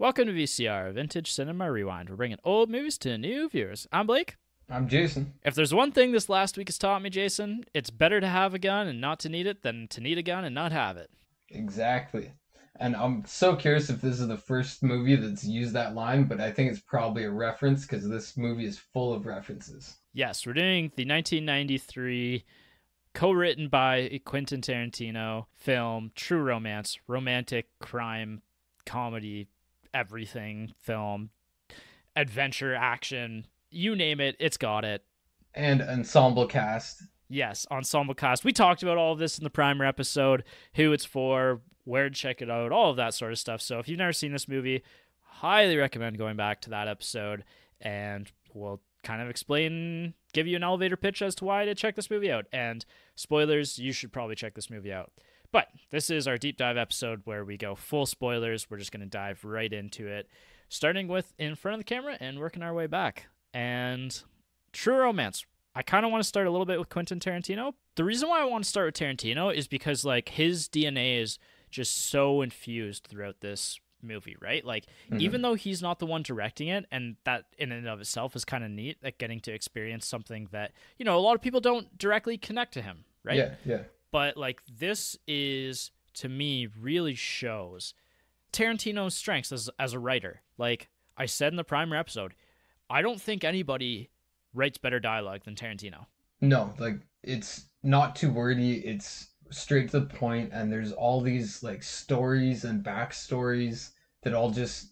Welcome to VCR, Vintage Cinema Rewind. We're bringing old movies to new viewers. I'm Blake. I'm Jason. If there's one thing this last week has taught me, Jason, it's better to have a gun and not to need it than to need a gun and not have it. Exactly. And I'm so curious if this is the first movie that's used that line, but I think it's probably a reference because this movie is full of references. Yes, we're doing the 1993 co-written by Quentin Tarantino film, true romance, romantic crime, comedy, everything film, adventure, action, you name it, it's got it. And ensemble cast. Yes, ensemble cast. We talked about all of this in the primer episode, who it's for, where to check it out, all of that sort of stuff. So if you've never seen this movie, highly recommend going back to that episode, and we'll kind of explain, give you an elevator pitch as to why to check this movie out. And spoilers, you should probably check this movie out. But this is our deep dive episode where we go full spoilers. We're just going to dive right into it, starting with in front of the camera and working our way back. And true romance. I kind of want to start a little bit with Quentin Tarantino. The reason why I want to start with Tarantino is because like his DNA is just so infused throughout this movie, right? Like even though he's not the one directing it, and that in and of itself is kind of neat, like getting to experience something that, you know, a lot of people don't directly connect to him, right? Yeah. But like this is, to me, really shows Tarantino's strengths as a writer. Like I said in the primer episode, I don't think anybody writes better dialogue than Tarantino. No, like it's not too wordy, it's straight to the point, and there's all these like stories and backstories that all just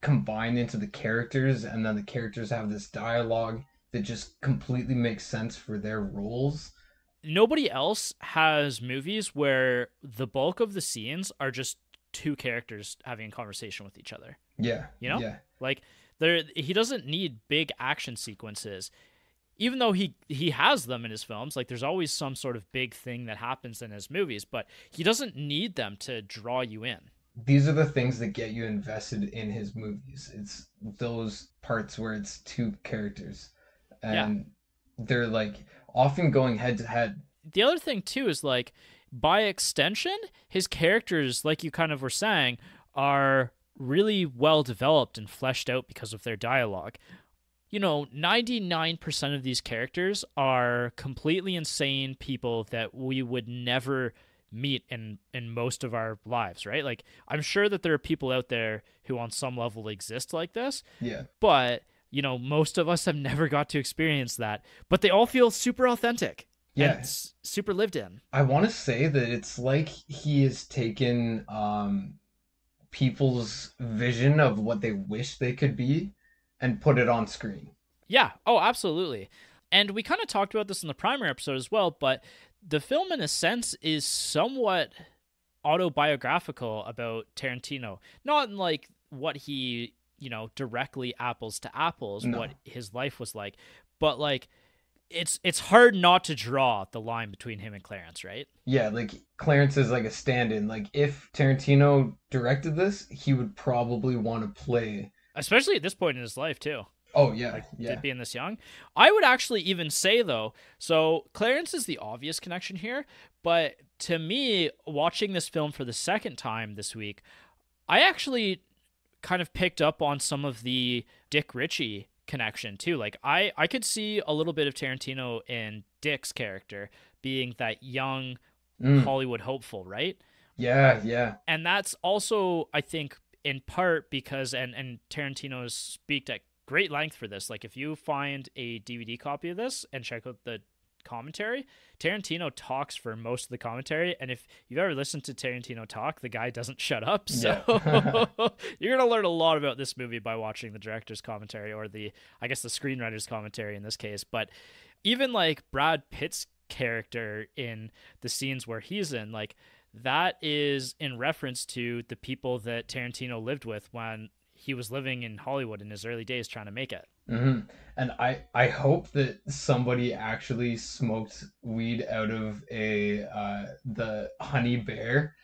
combine into the characters, and then the characters have this dialogue that just completely makes sense for their roles. Nobody else has movies where the bulk of the scenes are just two characters having a conversation with each other. Yeah. You know? Yeah. Like he doesn't need big action sequences. Even though he has them in his films, like there's always some sort of big thing that happens in his movies, but he doesn't need them to draw you in. These are the things that get you invested in his movies. It's those parts where it's two characters and they're like often going head to head. The other thing too is like by extension, his characters, like you kind of were saying, are really well developed and fleshed out because of their dialogue. You know, 99% of these characters are completely insane people that we would never meet in most of our lives, right? Like, I'm sure that there are people out there who on some level exist like this. Yeah. But, you know, most of us have never got to experience that. But they all feel super authentic. Yeah. And super lived in. I want to say that it's like he has taken people's vision of what they wish they could be and put it on screen. Yeah. Oh, absolutely. And we kind of talked about this in the primer episode as well, but the film in a sense is somewhat autobiographical about Tarantino. Not in like what he, you know, directly apples to apples, what his life was like, but like it's hard not to draw the line between him and Clarence, right? Yeah, like Clarence is like a stand-in. Like if Tarantino directed this, he would probably want to play. Especially at this point in his life too. Oh yeah, like, yeah. Being this young. I would actually even say though, so Clarence is the obvious connection here, but to me, watching this film for the second time this week, I actually kind of picked up on some of the Dick Ritchie connection too. Like I could see a little bit of Tarantino in Dick's character being that young Hollywood hopeful, right? Yeah. And that's also, I think, in part because and Tarantino's speak at great length for this. Like if you find a DVD copy of this and check out the commentary, Tarantino talks for most of the commentary, and if you've ever listened to Tarantino talk, the guy doesn't shut up. So you're gonna learn a lot about this movie by watching the director's commentary, or the screenwriter's commentary in this case. But even like Brad Pitt's character in the scenes where he's in, like that is in reference to the people that Tarantino lived with when he was living in Hollywood in his early days trying to make it. Mm-hmm. And I hope that somebody actually smoked weed out of the honey bear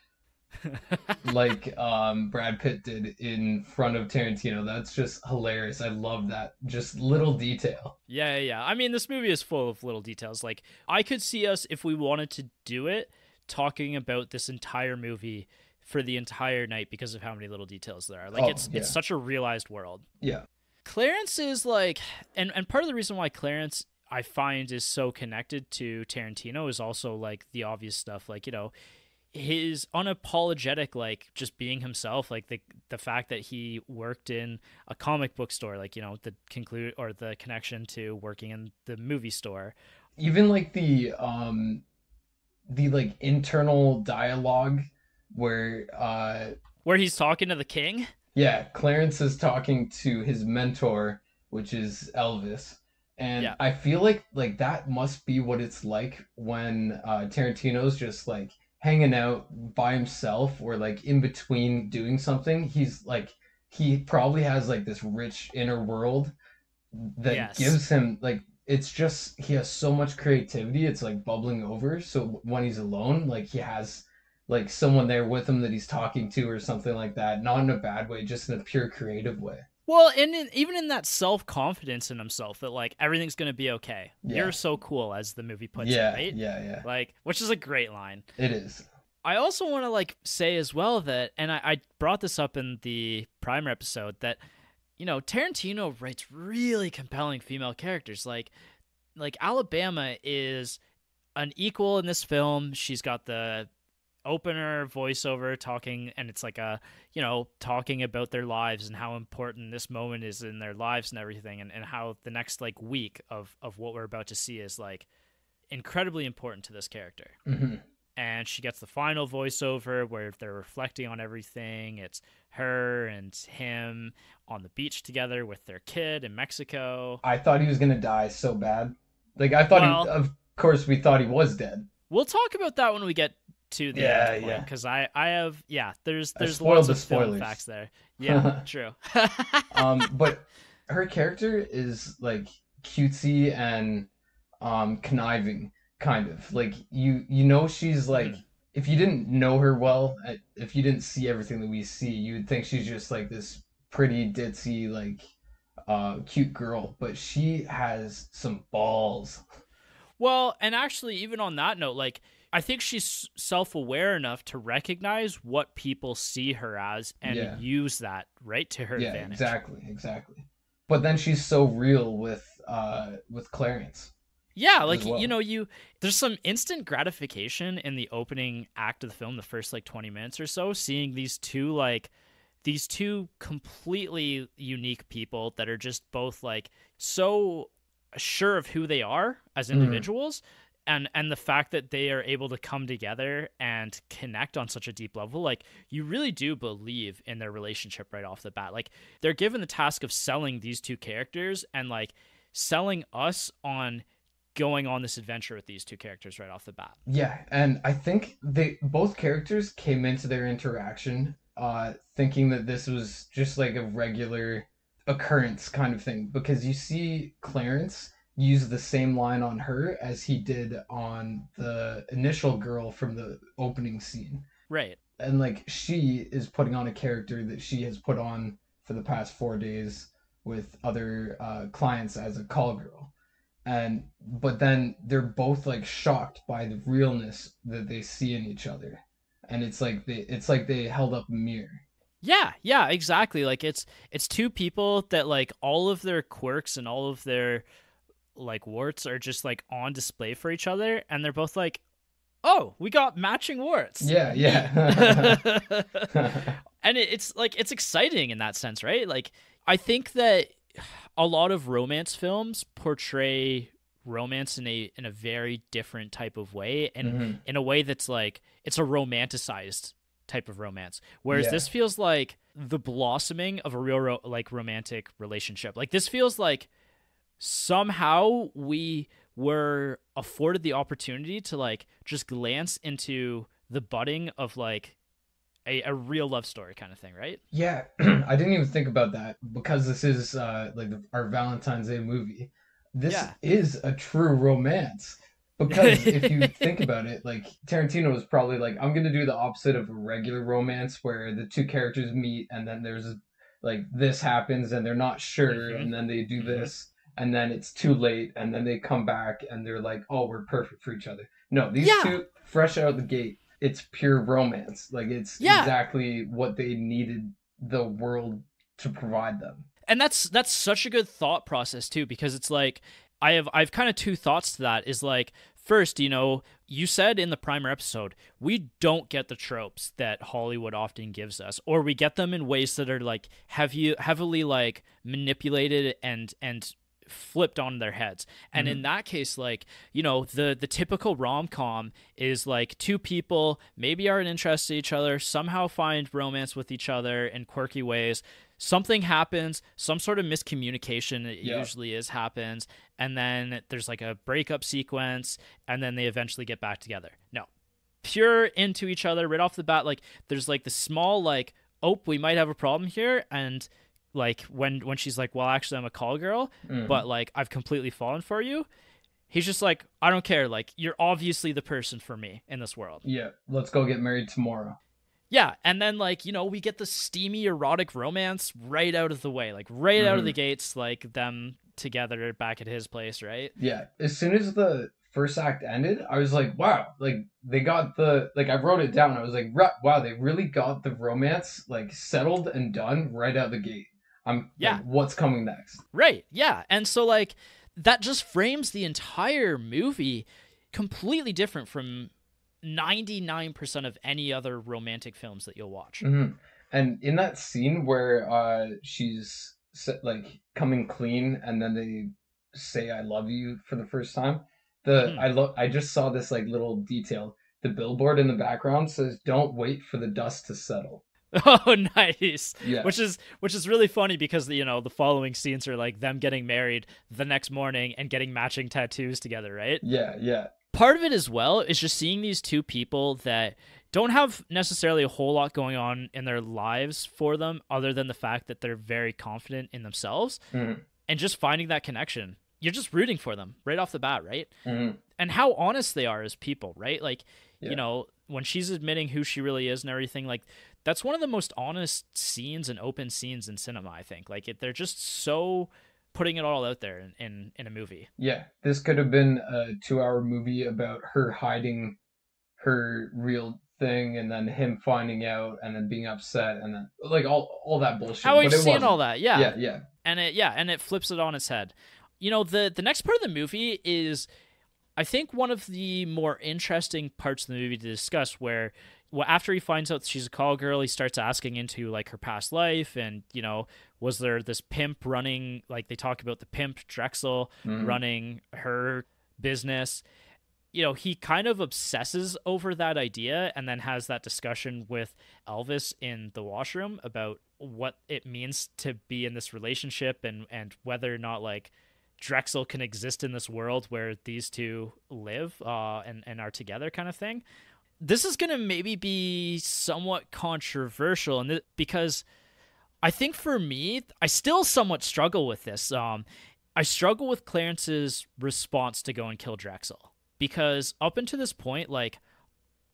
like Brad Pitt did in front of Tarantino. That's just hilarious. I love that just little detail. Yeah. I mean, this movie is full of little details. Like I could see us, if we wanted to do it, talking about this entire movie for the entire night because of how many little details there are. Like Oh, it's yeah. such a realized world. Yeah. Clarence is like, and part of the reason why Clarence I find is so connected to Tarantino is also like the obvious stuff, like, you know, his unapologetic, like just being himself, like the fact that he worked in a comic book store, like, you know, the connection to working in the movie store. Even like the like internal dialogue where Where he's talking to the king. yeah, Clarence is talking to his mentor, which is Elvis. And Yeah. I feel like that must be what it's like when Tarantino's just like hanging out by himself or like in between doing something. He's like he probably has like this rich inner world that Yes. gives him like it's just he has so much creativity, it's like bubbling over. So when he's alone, like he has like someone there with him that he's talking to or something like that, not in a bad way, just in a pure creative way. Well, and even in that self-confidence in himself that like everything's going to be okay. You're Yeah. so cool, as the movie puts it, Yeah, right? yeah, yeah. Like, which is a great line. It is. I also want to like say as well that, and I brought this up in the primer episode, that, you know, Tarantino writes really compelling female characters. Like Alabama is an equal in this film. She's got the opener voiceover talking, and it's like a, you know, talking about their lives and how important this moment is in their lives and everything, and how the next like week of what we're about to see is like incredibly important to this character. Mm-hmm. And she gets the final voiceover where they're reflecting on everything. It's her and him on the beach together with their kid in Mexico. I thought he was gonna die so bad. Like I thought he, Well, of course, we thought he was dead. we'll talk about that when we get to the Yeah, end point, yeah. because I have, yeah, I there's spoiled lots the of film spoilers. facts there. Yeah, true. But her character is like cutesy and conniving, kind of like you know she's like Mhm. if you didn't know her well, if you didn't see everything that we see, you would think she's just like this pretty ditzy like cute girl, but she has some balls. Well, and actually, even on that note, like, I think she's self-aware enough to recognize what people see her as and Yeah. use that right to her Yeah, advantage. exactly. But then she's so real with Clarence Yeah, as like, you well. know, there's some instant gratification in the opening act of the film, the first like 20 minutes or so, seeing these two completely unique people that are just both like so sure of who they are as Mhm. individuals, and the fact that they are able to come together and connect on such a deep level. Like, you really do believe in their relationship right off the bat. Like, they're given the task of selling these two characters and like selling us on going on this adventure with these two characters right off the bat. Yeah, and I think they both characters came into their interaction thinking that this was just like a regular occurrence kind of thing because you see Clarence use the same line on her as he did on the initial girl from the opening scene. Right. And like she is putting on a character that she has put on for the past 4 days with other clients as a call girl, and but then they're both like shocked by the realness that they see in each other, and it's like they held up a mirror. Yeah, yeah, exactly. Like, it's two people that like all of their quirks and all of their like warts are just like on display for each other, and they're both like, "Oh, we got matching warts. Yeah, Neat." yeah. And it's like it's exciting in that sense, right? Like, I think that a lot of romance films portray romance in a very different type of way, and Hmm. in a way that's like it's a romanticized type of romance, whereas Yeah, this feels like the blossoming of a real like romantic relationship. Like, this feels like somehow we were afforded the opportunity to like just glance into the budding of like a real love story kind of thing, right? yeah. I didn't even think about that because this is like our Valentine's Day movie. This Yeah. is a true romance because if you think about it, like Tarantino was probably like, I'm gonna do the opposite of a regular romance where the two characters meet and then there's like this happens and they're not sure Mhm. and then they do Mhm. this and then it's too late and then they come back and they're like, oh, we're perfect for each other. No, these Yeah. two fresh out of the gate. it's pure romance. Like it's Yeah. exactly what they needed the world to provide them. And that's such a good thought process too, because it's like I've kind of two thoughts to that. Is like, first, you said in the primer episode, we don't get the tropes that Hollywood often gives us, or we get them in ways that are like heavily like manipulated and flipped on their heads. And in that case, like, the typical rom-com is like two people maybe aren't interested in each other, somehow find romance with each other in quirky ways. Something happens, some sort of miscommunication, it usually happens, and then there's like a breakup sequence, and then they eventually get back together. No, pure into each other right off the bat. Like, there's like the small like, oh, we might have a problem here, and like when she's like, well, actually I'm a call girl, but like I've completely fallen for you, he's just like, I don't care, like you're obviously the person for me in this world. Yeah, let's go get married tomorrow. Yeah, and then like, we get the steamy erotic romance right out of the way, like right out of the gates, like them together back at his place, right? Yeah, as soon as the first act ended, I was like, wow, like they got I wrote it down. I was like, wow, they really got the romance like settled and done right out the gate. Like, what's coming next? Right, yeah. And so like that just frames the entire movie completely different from 99% of any other romantic films that you'll watch. And in that scene where she's like coming clean and then they say I love you for the first time, I just saw this like little detail. The billboard in the background says, "Don't wait for the dust to settle." Oh, nice. Yeah. Which is really funny because the following scenes are like them getting married the next morning and getting matching tattoos together, right? Yeah. Part of it as well is just seeing these two people that don't have necessarily a whole lot going on in their lives for them other than the fact that they're very confident in themselves, and just finding that connection. You're just rooting for them right off the bat, right? And how honest they are as people, right? Like, when she's admitting who she really is and everything, like that's one of the most honest scenes and open scenes in cinema, I think. Like they're just so putting it all out there in a movie. Yeah, this could have been a 2-hour movie about her hiding her real thing and then him finding out and then being upset and then like all that bullshit. How we've seen all that, yeah. Yeah. And it flips it on its head. The next part of the movie is, I think, one of the more interesting parts of the movie to discuss, where after he finds out she's a call girl, he starts asking into like her past life and, was there this pimp running, like they talk about the pimp Drexel running her business. He kind of obsesses over that idea and then has that discussion with Elvis in the washroom about what it means to be in this relationship and whether or not like Drexel can exist in this world where these two live and are together, kind of thing. This is going to maybe be somewhat controversial, and because I think for me, I still somewhat struggle with this. I struggle with Clarence's response to go and kill Drexel, because up until this point, like,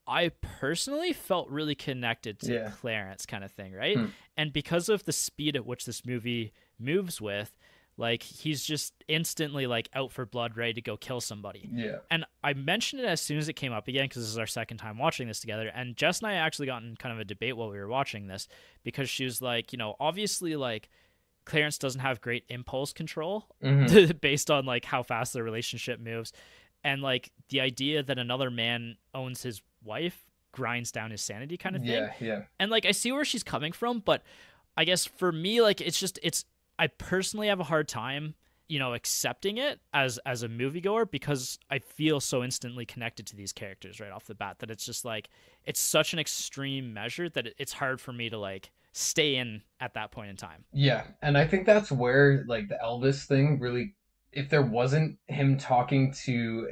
I personally felt really connected to Clarence, kind of thing, right? And because of the speed at which this movie moves with, like, he's just instantly like out for blood, ready to go kill somebody. Yeah. And I mentioned it as soon as it came up again, because this is our second time watching this together. And Jess and I actually got in kind of a debate while we were watching this, because she was like, obviously, like, Clarence doesn't have great impulse control based on like how fast their relationship moves. And like the idea that another man owns his wife grinds down his sanity, kind of thing. Yeah. And like, I see where she's coming from, but I guess for me, like, I personally have a hard time, accepting it as a moviegoer, because I feel so instantly connected to these characters right off the bat that it's just like, it's such an extreme measure that it's hard for me to like stay in at that point in time. Yeah. And I think that's where like the Elvis thing really, if there wasn't him talking to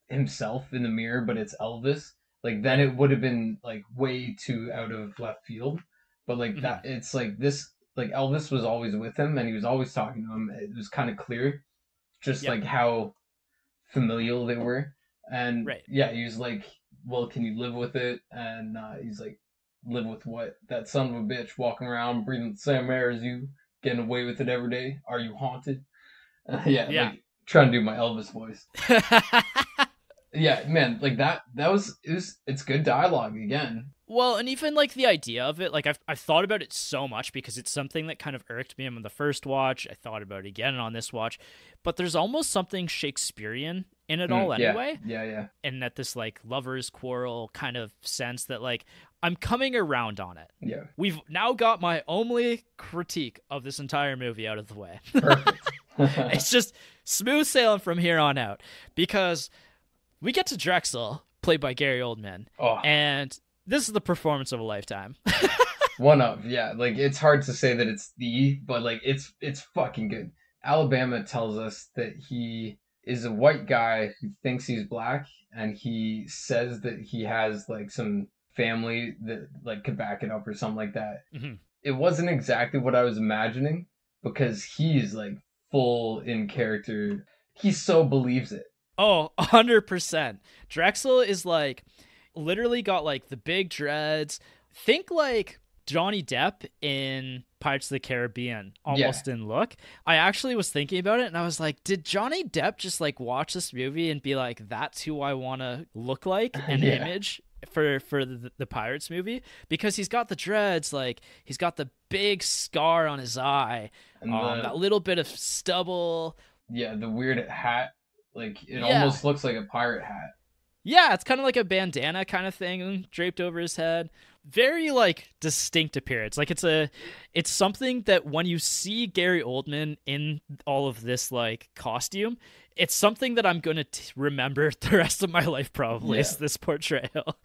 himself in the mirror, but it's Elvis, like then it would have been like way too out of left field. But like that, it's like this, like Elvis was always with him and he was always talking to him. It was kind of clear just like how familial they were. And he was like, well, can you live with it? And he's like, live with what? That son of a bitch walking around breathing the same air as you, getting away with it every day. Are you haunted? Like, trying to do my Elvis voice. Yeah, man, like that was it's good dialogue again. Well, and even like the idea of it, like I've thought about it so much because it's something that kind of irked me on the first watch. I thought about it again on this watch, but there's almost something Shakespearean in it all Yeah, anyway. yeah, yeah. And that this like lovers quarrel kind of sense that like I'm coming around on it. Yeah. We've now got my only critique of this entire movie out of the way. Perfect. It's just smooth sailing from here on out because we get to Drexel, played by Gary Oldman, Oh, and this is the performance of a lifetime. one of, yeah. Like it's hard to say that it's but like it's fucking good. Alabama tells us that he is a white guy who thinks he's black, and he says that he has like some family that like could back it up or something like that. Mhm. It wasn't exactly what I was imagining because he's like full in character. He so believes it. Oh, 100%. Drexel is like literally got like the big dreads. Think like Johnny Depp in Pirates of the Caribbean, almost in look. I actually was thinking about it and I was like, did Johnny Depp just like watch this movie and be like, that's who I want to look like, an image for the Pirates movie? Because he's got the dreads, like he's got the big scar on his eye, And that little bit of stubble. the weird hat, like it almost looks like a pirate hat. Yeah, it's kind of like a bandana kind of thing draped over his head. Very like distinct appearance. Like it's something that when you see Gary Oldman in all of this like costume, it's something that I'm going to remember the rest of my life probably is this portrayal.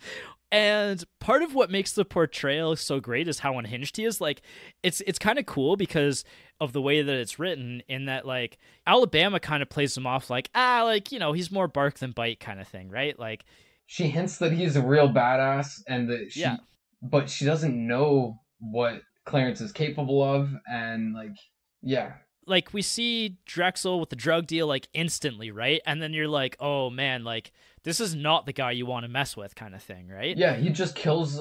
And part of what makes the portrayal so great is how unhinged he is. Like it's kind of cool because of the way that it's written, in that like Alabama kind of plays him off like, like, you know, he's more bark than bite kind of thing, right? Like she hints that he's a real badass and that but she doesn't know what Clarence is capable of, and like we see Drexel with the drug deal like instantly, right? And then you're like, oh man, like this is not the guy you want to mess with kind of thing, right? Yeah, he just kills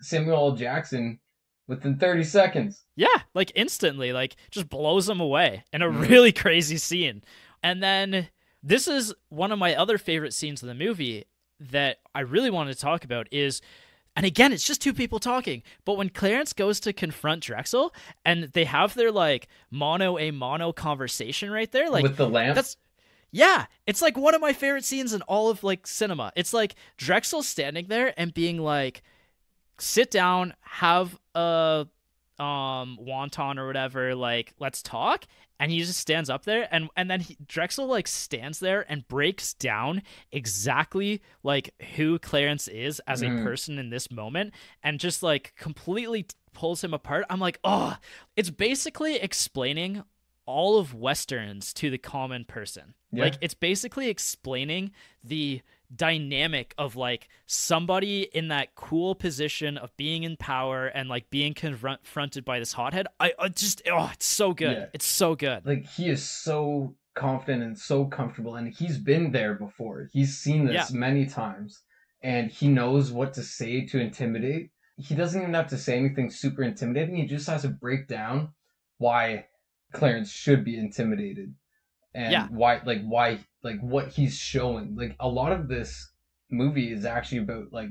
Samuel L. Jackson within 30 seconds. Yeah, like instantly, like just blows him away in a really crazy scene. And then this is one of my other favorite scenes of the movie that I really wanted to talk about is, and again, it's just two people talking, but when Clarence goes to confront Drexel and they have their like mono a mono conversation right there, like with the lamp. It's like one of my favorite scenes in all of like cinema. It's like Drexel standing there and being like, sit down, have a wonton or whatever, like let's talk. And he just stands up there, and then Drexel like stands there and breaks down exactly like who Clarence is as a person in this moment, and just like completely pulls him apart. I'm like, oh, it's basically explaining all of Westerns to the common person. Like it's basically explaining the dynamic of like somebody in that cool position of being in power and like being confronted by this hothead. I just it's so good. It's so good. Like he is so confident and so comfortable, and he's been there before. He's seen this many times, and he knows what to say to intimidate. He doesn't even have to say anything super intimidating. He just has to break down why Clarence should be intimidated, and why what he's showing. Like a lot of this movie is actually about like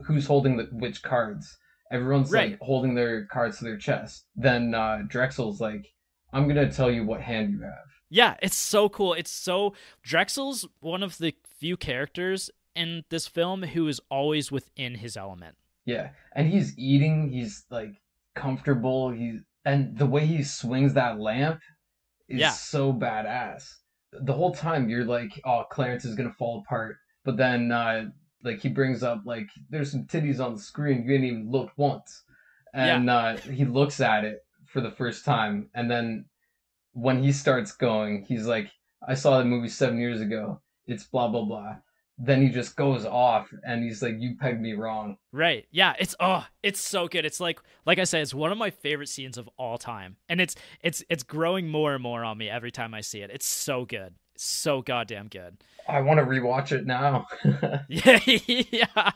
who's holding which cards. Everyone's like holding their cards to their chest. Then Drexel's like, I'm gonna tell you what hand you have. Yeah, it's so cool. Drexel's one of the few characters in this film who is always within his element. Yeah, and he's eating, he's like comfortable, and the way he swings that lamp is so badass. The whole time you're like, oh, Clarence is gonna fall apart, but then like he brings up like there's some titties on the screen, you didn't even look once, and he looks at it for the first time, and then when he starts going, he's like, I saw the movie 7 years ago, it's blah blah blah. Then he just goes off and he's like, you pegged me wrong. Right. Yeah, it's so good. It's like I said, it's one of my favorite scenes of all time. And it's growing more and more on me every time I see it. It's so good. It's so goddamn good. I want to rewatch it now. Yeah.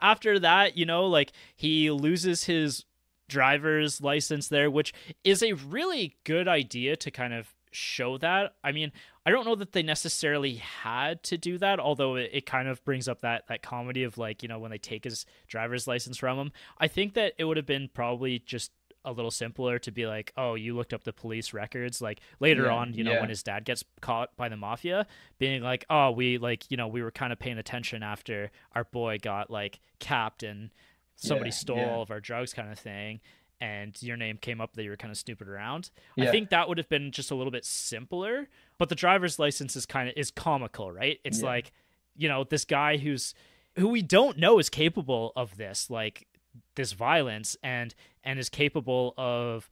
After that, you know, like he loses his driver's license there, which is a really good idea to kind of show that. I mean, I don't know that they necessarily had to do that, although it kind of brings up that comedy of like, you know, when they take his driver's license from him. I think that it would have been probably just a little simpler to be like, oh, you looked up the police records, like later on, you know, when his dad gets caught by the mafia, being like, oh, we like, you know, we were kind of paying attention after our boy got like capped and somebody stole all of our drugs kind of thing, and your name came up that you were kind of snooping around. I think that would have been just a little bit simpler, but the driver's license is comical, right? It's like, you know, this guy who we don't know is capable of this, like this violence, and is capable of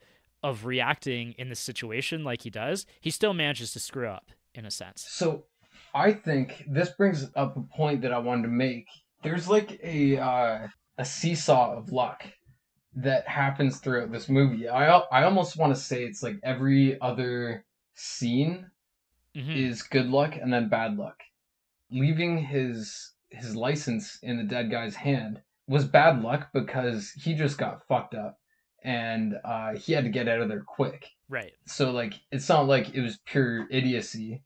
reacting in this situation like he does. He still manages to screw up in a sense. So I think this brings up a point that I wanted to make. There's like a seesaw of luck that happens throughout this movie. I almost want to say it's like every other scene is good luck and then bad luck. Leaving his license in the dead guy's hand was bad luck because he just got fucked up and he had to get out of there quick. Right. So like it's not like it was pure idiocy.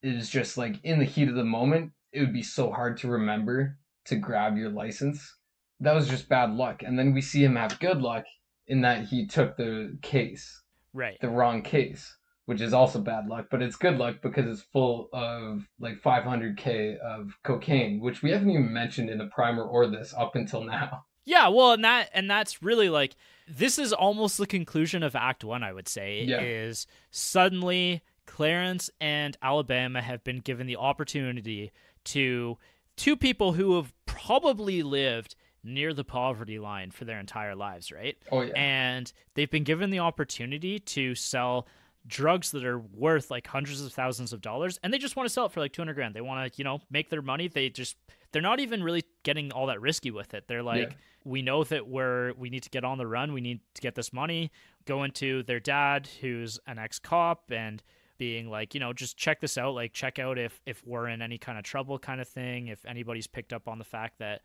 It was just like in the heat of the moment, it would be so hard to remember to grab your license. That was just bad luck. And then we see him have good luck in that he took the case. Right. The wrong case, which is also bad luck, but it's good luck because it's full of like 500K of cocaine, which we haven't even mentioned in the primer or this up until now. Yeah, well, and that's really like, this is almost the conclusion of Act 1, I would say, is suddenly Clarence and Alabama have been given the opportunity to two people who have probably lived near the poverty line for their entire lives, right? Oh, yeah. And they've been given the opportunity to sell drugs that are worth like hundreds of thousands of dollars, and they just want to sell it for like 200 grand. They want to, you know, make their money. They're not even really getting all that risky with it. They're like, we know that we need to get on the run. We need to get this money. Going to their dad, who's an ex-cop, and being like, you know, just check this out. Like, check out if we're in any kind of trouble kind of thing. If anybody's picked up on the fact that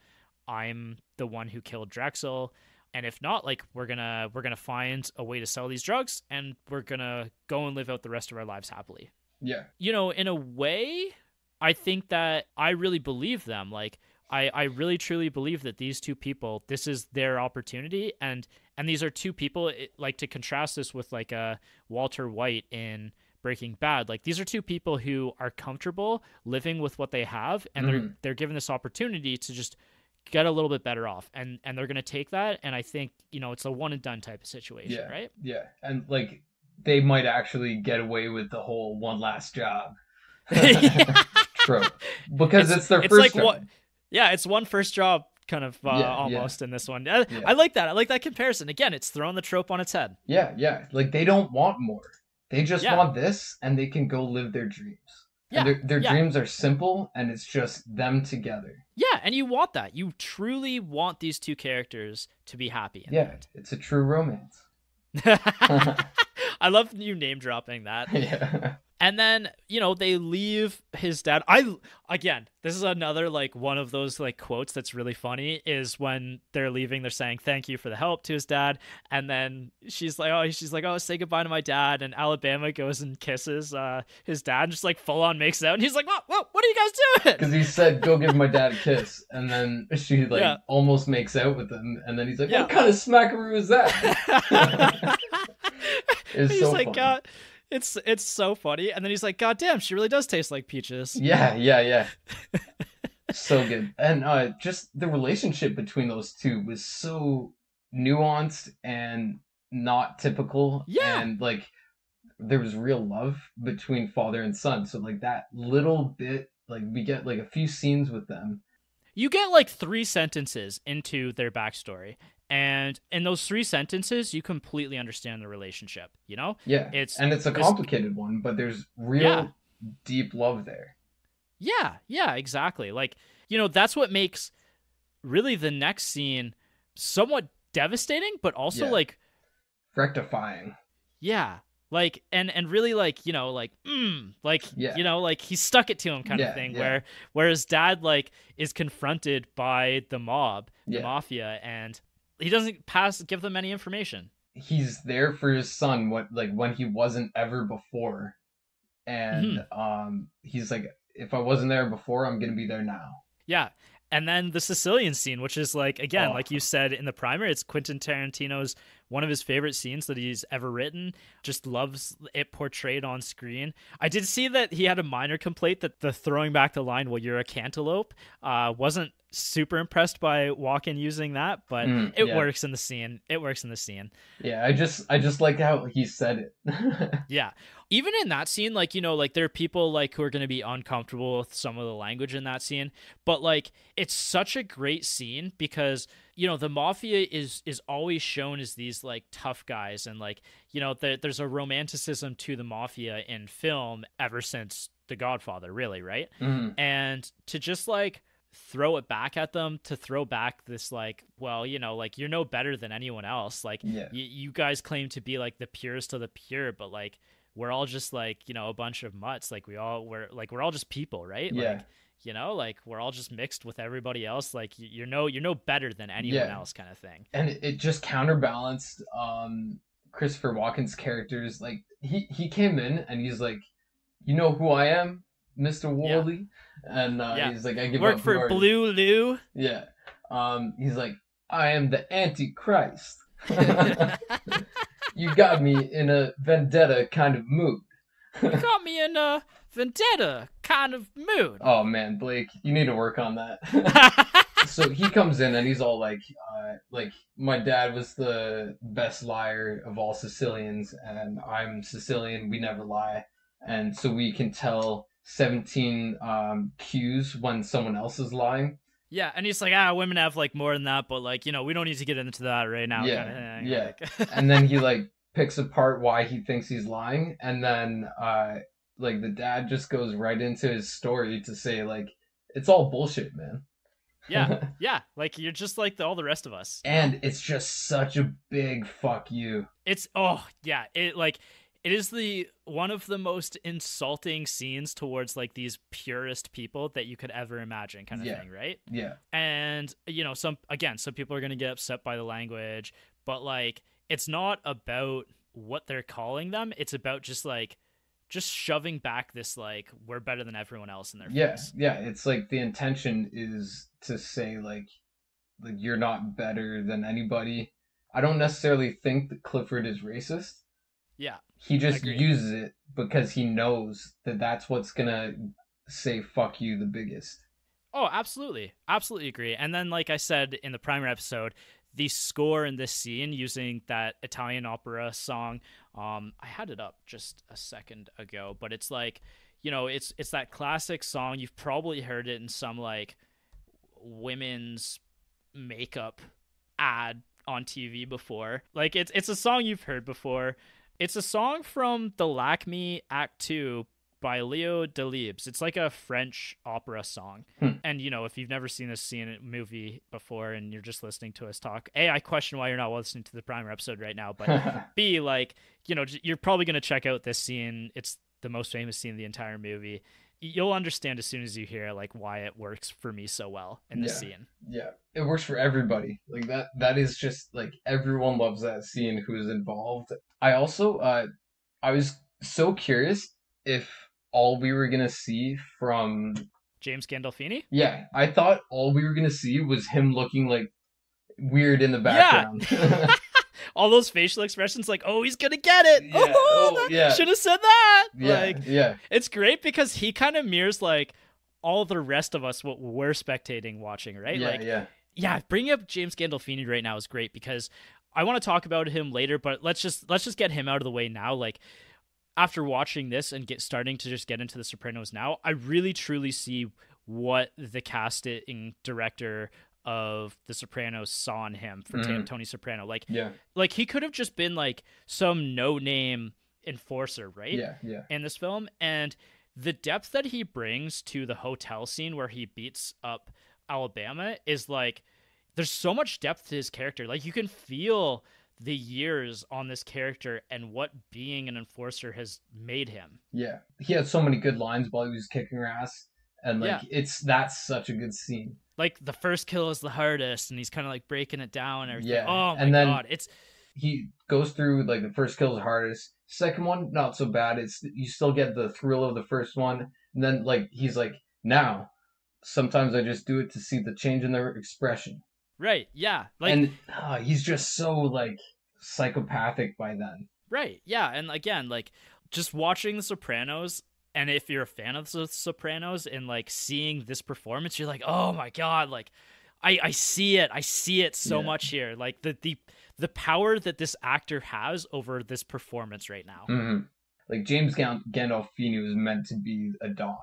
I'm the one who killed Drexel. And if not, like, we're gonna find a way to sell these drugs, and we're gonna go and live out the rest of our lives happily. Yeah. You know, in a way, I think that I really believe them. Like, I really truly believe that these two people, this is their opportunity, and these are two people, like, to contrast this with like a Walter White in Breaking Bad. Like, these are two people who are comfortable living with what they have, and they're given this opportunity to just get a little bit better off, and they're going to take that. And I think, you know, it's a one and done type of situation, right? Yeah. And like, they might actually get away with the whole one last job trope because it's their first job. It's one first job kind of almost in this one. I like that. I like that comparison. Again, it's throwing the trope on its head. Yeah. Like, they don't want more. They just want this, and they can go live their dreams. Yeah, and their dreams are simple, and it's just them together. Yeah, and you want that. You truly want these two characters to be happy. It's a true romance. I love you name dropping that. Yeah. And then, you know, they leave his dad. Again, this is another, like, one of those, like, quotes that's really funny, is when they're leaving, they're saying thank you for the help to his dad. And then she's like, oh, say goodbye to my dad. And Alabama goes and kisses his dad, and just like full on makes out. And he's like, what are you guys doing? Because he said, go give my dad a kiss. And then she almost makes out with him. And then he's like, what kind of smackaroo is that? It's so like, funny. It's so funny. And then he's like, God damn, she really does taste like peaches. Yeah. So good. And just the relationship between those two was so nuanced and not typical. Yeah. And like, there was real love between father and son. So like, that little bit, like, we get like a few scenes with them. You get like 3 sentences into their backstory. And in those 3 sentences, you completely understand the relationship, you know? Yeah. It's a complicated one, but there's real deep love there. Yeah, exactly. Like, you know, that's what makes really the next scene somewhat devastating, but also like rectifying. Yeah. Like, and really, like, you know, like, you know, like, he stuck it to him kind of thing, where his dad, like, is confronted by the mafia, and he doesn't give them any information. He's there for his son when he wasn't ever before. and Mhm. he's like, if I wasn't there before, I'm gonna be there now. Yeah. And then the Sicilian scene, which is like, again, Oh, like you said in the primer, it's Quentin Tarantino's one of his favorite scenes that he's ever written. Just loves it portrayed on screen. I did see that he had a minor complaint that the throwing back the line, well, you're a cantaloupe, wasn't super impressed by Walken using that, but it yeah, works in the scene. It works in the scene. yeah. I just like how he said it. Yeah. Even in that scene, like, like there are people like who are going to be uncomfortable with some of the language in that scene, but like it's such a great scene because, the mafia is always shown as these like tough guys, and like, there's a romanticism to the mafia in film ever since The Godfather, really, right? Mm, And to just like throw it back at them, to throw back this like, well, like you're no better than anyone else, like yeah, you guys claim to be like the purest of the pure, but like we're all just like, a bunch of mutts, like we're all just people, right? yeah, Like, like we're all just mixed with everybody else, like you're no better than anyone yeah. else, kind of thing. And it just counterbalanced Christopher Walken's characters. Like he came in and he's like, you know who I am, Mr. Yeah. Wally, and Yeah. he's like, I give Work up. Who for are you? Blue Lou. Yeah. He's like, I am the Antichrist. You got me in a vendetta kind of mood. You got me in a vendetta kind of mood. Oh man, Blake, you need to work on that. So he comes in and he's all like my dad was the best liar of all Sicilians, and I'm Sicilian. We never lie, and so we can tell 17 cues when someone else is lying. Yeah, and he's like, women have like more than that, but like, we don't need to get into that right now, kind Yeah, of thing. yeah. Like, And then he like picks apart why he thinks he's lying, and then like the dad just goes right into his story to say like it's all bullshit, man. yeah, yeah, like you're just like all the rest of us. And it's just such a big fuck you. It's yeah, it is the one of the most insulting scenes towards like these purest people that you could ever imagine, kind of Yeah, thing, right? yeah, And some people are going to get upset by the language, but like it's not about what they're calling them, it's about just shoving back this like we're better than everyone else in their yeah, face. yeah. It's like the intention is to say like you're not better than anybody. I don't necessarily think that Clifford is racist. Yeah, He just agreed. uses it because he knows that that's what's gonna say fuck you the biggest. Oh, absolutely. Absolutely agree. And then, like I said in the primer episode, the score in this scene using that Italian opera song, I had it up just a second ago, but it's like, it's that classic song. You've probably heard it in some like women's makeup ad on TV before. Like it's a song you've heard before. It's a song from The Lac Me Act 2 by Leo Delibes. It's like a French opera song. Hmm. And if you've never seen this scene movie before and you're just listening to us talk, A, I question why you're not listening to the primer episode right now, but B, like, you're probably going to check out this scene. It's the most famous scene in the entire movie. You'll understand as soon as you hear like why it works for me so well in this Yeah, scene. yeah. It works for everybody. Like that is just like everyone loves that scene who is involved. I also I was so curious if all we were gonna see from James Gandolfini? yeah, I thought all we were gonna see was him looking like weird in the Yeah. background. All those facial expressions like, oh, he's gonna get it. Yeah. Oh, Yeah. should have said that. Yeah. Like, Yeah. it's great because he kind of mirrors like all the rest of us what we're spectating watching, right? Yeah. Like, Yeah. yeah, bringing up James Gandolfini right now is great because I want to talk about him later, but let's just get him out of the way now. Like after watching this and starting to just get into The Sopranos now, I really truly see what the casting director of The Sopranos saw in him for Tony Soprano. Yeah. Like he could have just been like some no-name enforcer, right? Yeah. Yeah. In this film, and the depth that he brings to the hotel scene where he beats up Alabama is like there's so much depth to his character. Like you can feel the years on this character and what being an enforcer has made him. Yeah. He had so many good lines while he was kicking her ass. And like Yeah. that's such a good scene. Like the first kill is the hardest and he's kind of like breaking it down and everything. Yeah. Oh my And then god. It's he goes through like the first kill is hardest. Second one, not so bad. It's you still get the thrill of the first one. And then like he's like, now sometimes I just do it to see the change in their expression. Right. Yeah. Like, And he's just so like psychopathic by then. right. Yeah. And again, like just watching The Sopranos, and if you're a fan of The Sopranos and like seeing this performance, you're like, oh my God, like I see it. I see it so much here. Like the power that this actor has over this performance right now. Mm-hmm. Like James Gandolfini was meant to be a Don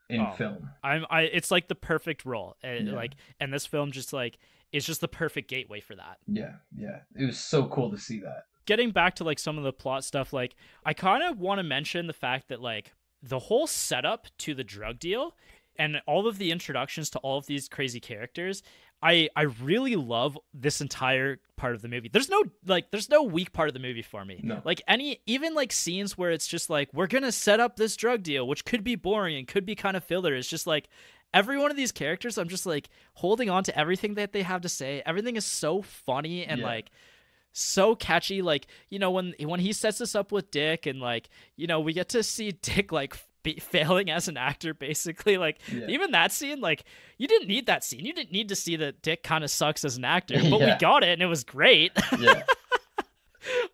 in film. It's like the perfect role. Like, and this film just like is just the perfect gateway for that. Yeah, yeah. It was so cool to see that. Getting back to like some of the plot stuff, like I kind of want to mention the fact that like the whole setup to the drug deal and all of the introductions to all of these crazy characters, I really love this entire part of the movie. There's no weak part of the movie for me. No. Like even like scenes where it's just like, we're gonna set up this drug deal, which could be boring and could be kind of filler. It's just like every one of these characters, I'm just like holding on to everything that they have to say. Everything is so funny and like so catchy. Like, you know, when he sets this up with Dick, and like, you know, we get to see Dick like failing as an actor, basically. Like even that scene, like you didn't need that scene. You didn't need to see that Dick kind of sucks as an actor, but we got it and it was great. Yeah.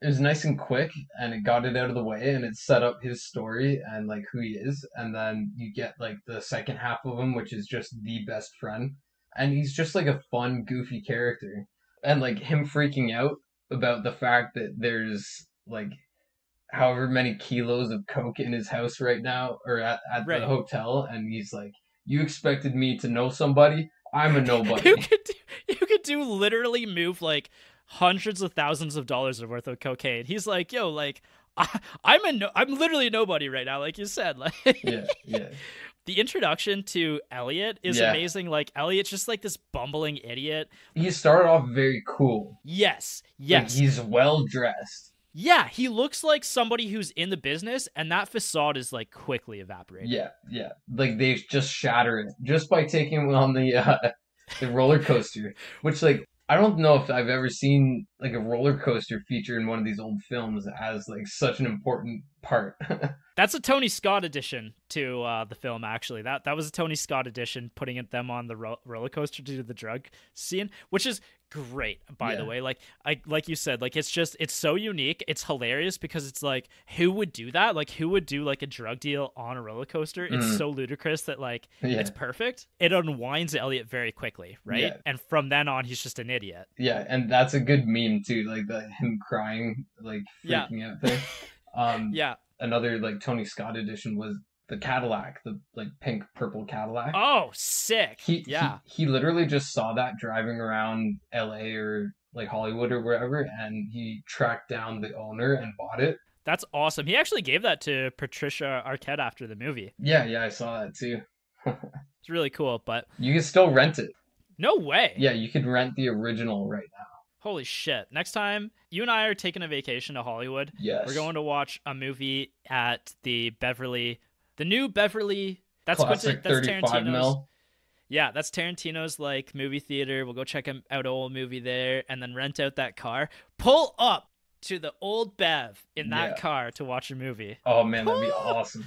It was nice and quick, and it got it out of the way, and it set up his story and like who he is, and then you get like the second half of him, which is just the best friend, and he's just like a fun, goofy character, and like him freaking out about the fact that there's like however many kilos of coke in his house right now, or at the hotel, and he's like, you expected me to know somebody? I'm a nobody. you could do literally move like hundreds of thousands of dollars worth of cocaine. He's like, yo, like I'm literally nobody right now, like you said. Like yeah. The introduction to Elliot is amazing. Like Elliot's just like this bumbling idiot. He started off very cool. Yes. Like, he's well dressed. Yeah, he looks like somebody who's in the business, and that facade is like quickly evaporated. Yeah. Like they just shatter it just by taking him on the roller coaster, which like I don't know if I've ever seen like a roller coaster feature in one of these old films as like such an important part. That's a Tony Scott addition to the film, actually. That was a Tony Scott addition, putting them on the roller coaster to do the drug scene, which is great, by the way. Like you said, like it's so unique. It's hilarious because it's like, who would do that? Like who would do like a drug deal on a roller coaster? It's so ludicrous that like it's perfect. It unwinds Elliot very quickly, right? Yeah. And from then on, he's just an idiot. Yeah, and that's a good meme too, like him crying, like freaking out there. Another like Tony Scott edition was the Cadillac, the like pink purple Cadillac. Oh, sick. He literally just saw that driving around LA or like Hollywood or wherever, and he tracked down the owner and bought it. That's awesome. He actually gave that to Patricia Arquette after the movie. Yeah, I saw that too. It's really cool, but you can still rent it. No way. Yeah, you could rent the original right now. Holy shit. Next time you and I are taking a vacation to Hollywood, we're going to watch a movie at the new Beverly. That's Tarantino's. Mil. Yeah, that's Tarantino's like movie theater. We'll go check out an old movie there and then rent out that car. Pull up to the old Bev in that car to watch a movie. Oh man, that'd be awesome.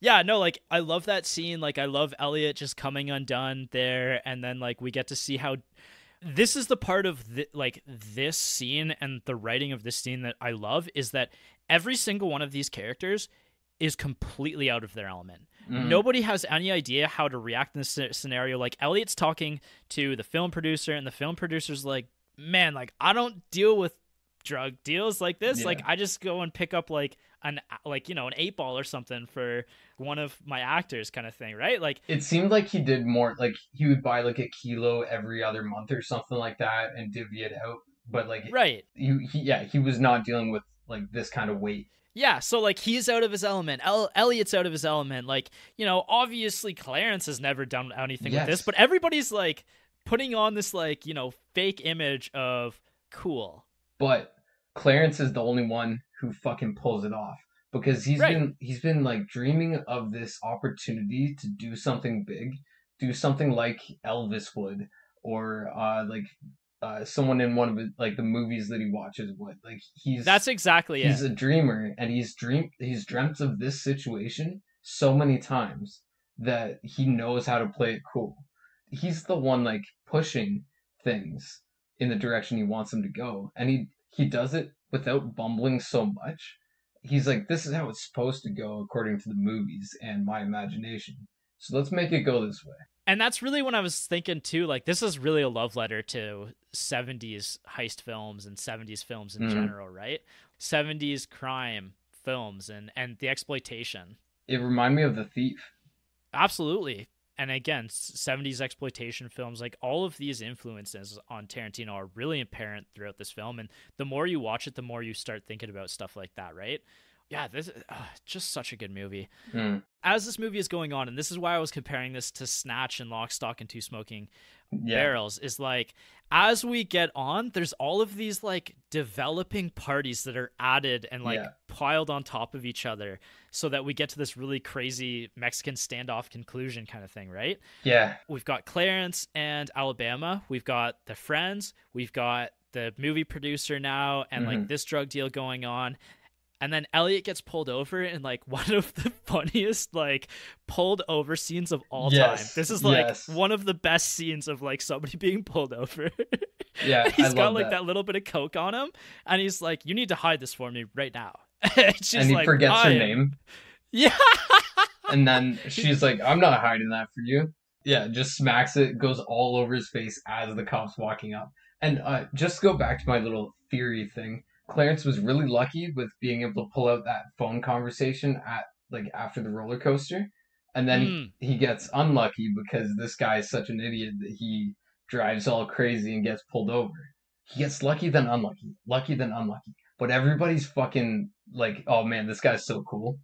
Yeah, no, like I love that scene. Like I love Elliot just coming undone there, and then like we get to see how this is the part of this scene and the writing of this scene that I love, is that every single one of these characters is completely out of their element. Nobody has any idea how to react in this scenario. Like Elliot's talking to the film producer, and the film producer's like, man, like I don't deal with drug deals like this. Yeah. Like I just go and pick up like an 8-ball or something for one of my actors, kind of thing, right? Like it seemed like he did more, like he would buy like a kilo every other month or something like that and divvy it out, but like he was not dealing with like this kind of weight. Yeah, so like he's out of his element. Elliot's out of his element. Like, you know, obviously Clarence has never done anything with this, but everybody's like putting on this like, you know, fake image of cool. But Clarence is the only one who fucking pulls it off, because he's been like dreaming of this opportunity to do something big, do something like Elvis would, or like someone in one of his, like the movies that he watches with. Like That's exactly he's it. a dreamer, and he's dreamt of this situation so many times that he knows how to play it cool. He's the one like pushing things in the direction he wants them to go, and he does it without bumbling so much. He's like, this is how it's supposed to go according to the movies and my imagination. So let's make it go this way. And that's really when I was thinking too, like this is really a love letter to 70s heist films and 70s films in general, right? 70s crime films and the exploitation. It reminded me of The Thief. Absolutely. And again, 70s exploitation films, like all of these influences on Tarantino are really apparent throughout this film. And the more you watch it, the more you start thinking about stuff like that, right? Yeah, this is just such a good movie. As this movie is going on, and this is why I was comparing this to Snatch and Lock, Stock, and Two Smoking Barrels, is like, as we get on, there's all of these like developing parties that are added and like piled on top of each other so that we get to this really crazy Mexican standoff conclusion kind of thing, right? Yeah. We've got Clarence and Alabama. We've got the friends. We've got the movie producer now and like this drug deal going on. And then Elliot gets pulled over in like one of the funniest like pulled over scenes of all time. This is like one of the best scenes of like somebody being pulled over. Yeah, he's got like that little bit of coke on him, and he's like, "You need to hide this for me right now." And he forgets her name. Yeah. And then she's like, "I'm not hiding that for you." Yeah, just smacks it, goes all over his face as the cop's walking up. And just go back to my little theory thing. Clarence was really lucky with being able to pull out that phone conversation at like after the roller coaster, and then he gets unlucky because this guy is such an idiot that he drives all crazy and gets pulled over. He gets lucky then unlucky, lucky then unlucky. But everybody's fucking like, oh man, this guy's so cool.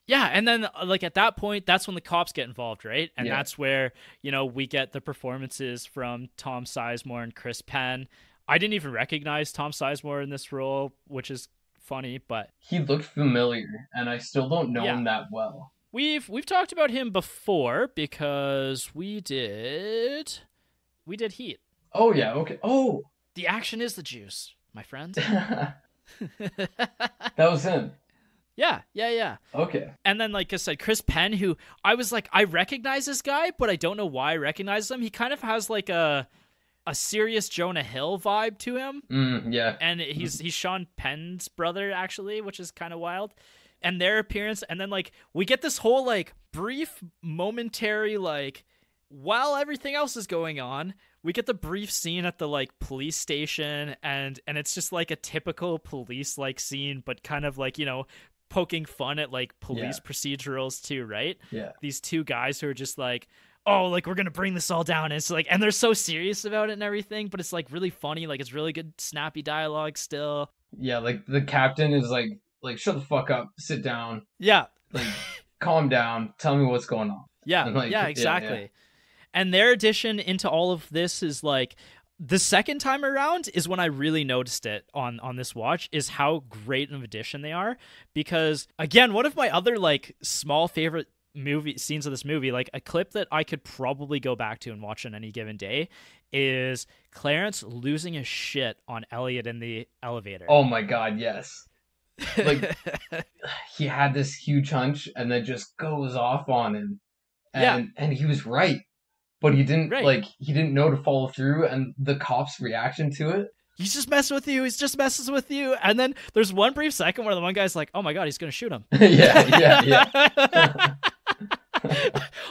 Yeah, and then like at that point, that's when the cops get involved, right? And that's where, you know, we get the performances from Tom Sizemore and Chris Penn. I didn't even recognize Tom Sizemore in this role, which is funny, but he looked familiar, and I still don't know him that well. We've talked about him before because we did Heat. Oh yeah, okay. Oh, the action is the juice, my friend. That was him. Yeah. Okay. And then, like I said, Chris Penn, who I was like, I recognize this guy, but I don't know why I recognize him. He kind of has like a serious Jonah Hill vibe to him. Yeah. And he's Sean Penn's brother, actually, which is kind of wild. And their appearance, and then like we get this whole like brief momentary like while everything else is going on, we get the brief scene at the like police station, and it's just like a typical police like scene, but kind of like, you know, poking fun at like police procedurals too, right? Yeah. These two guys who are just like, oh, like we're gonna bring this all down. And it's like, and they're so serious about it and everything, but it's like really funny, like it's really good snappy dialogue still. Yeah, like the captain is like shut the fuck up, sit down. Yeah. Like calm down, tell me what's going on. Yeah. Like, yeah, exactly. Yeah. And their addition into all of this is like the second time around is when I really noticed it on this watch, is how great of addition they are. Because again, one of my other like small favorite movie scenes of this movie, like a clip that I could probably go back to and watch on any given day, is Clarence losing his shit on Elliot in the elevator. Oh my god, yes. Like he had this huge hunch and then just goes off on him. And he was right. But he didn't he didn't know to follow through, and the cop's reaction to it. He's just messing with you. He's just messes with you. And then there's one brief second where the one guy's like, oh my god, he's going to shoot him. Yeah.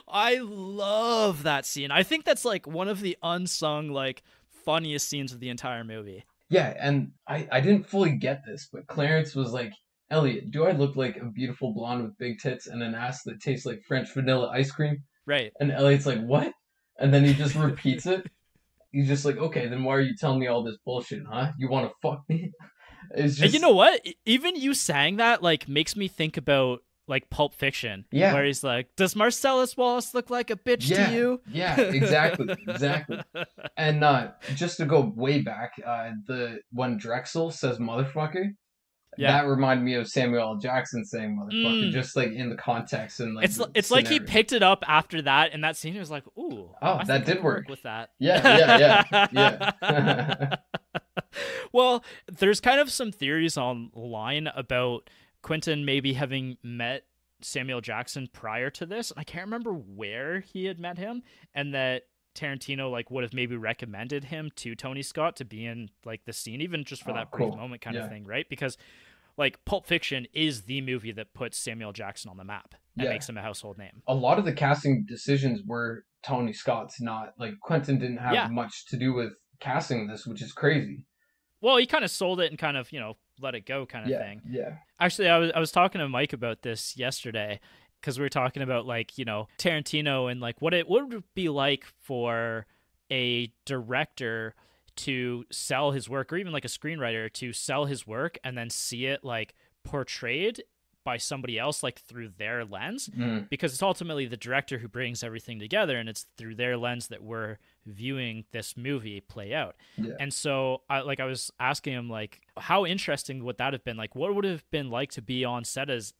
I love that scene. I think that's like one of the unsung, like funniest scenes of the entire movie. Yeah. And I didn't fully get this, but Clarence was like, Elliot, do I look like a beautiful blonde with big tits and an ass that tastes like French vanilla ice cream? Right. And Elliot's like, what? And then he just repeats it. He's just like, okay, then why are you telling me all this bullshit, huh? You want to fuck me? It's just... And you know what? Even you saying that, like, makes me think about, like, Pulp Fiction. Yeah. Where he's like, does Marcellus Wallace look like a bitch to you? Yeah, exactly. And just to go way back, when Drexel says motherfucker, Yeah. That reminded me of Samuel L. Jackson saying "motherfucker," Mm. just like in the context and like the It's like he scenario. picked it up after that, and that scene was like, ooh, Oh, I that think I did could work. work with that. Yeah. Well, there's kind of some theories online about Quentin maybe having met Samuel Jackson prior to this. I can't remember where he had met him, and that Tarantino like would have maybe recommended him to Tony Scott to be in like the scene, even just for Oh, that brief cool. moment kind of Yeah. thing, right? Because like Pulp Fiction is the movie that puts Samuel Jackson on the map and Yeah. makes him a household name. A lot of the casting decisions were Tony Scott's, not like Quentin didn't have Yeah. much to do with casting this, which is crazy. Well, he kind of sold it and kind of, let it go kind of Yeah. thing. Yeah. Actually, I was talking to Mike about this yesterday because we were talking about like, Tarantino and like what it would be like for a director to sell his work, or even like a screenwriter to sell his work and then see it like portrayed by somebody else like through their lens, Mm. because it's ultimately the director who brings everything together, and it's through their lens that we're viewing this movie play out. Yeah. And so I was asking him like, how interesting would that have been? Like, what would it have been like to be on set as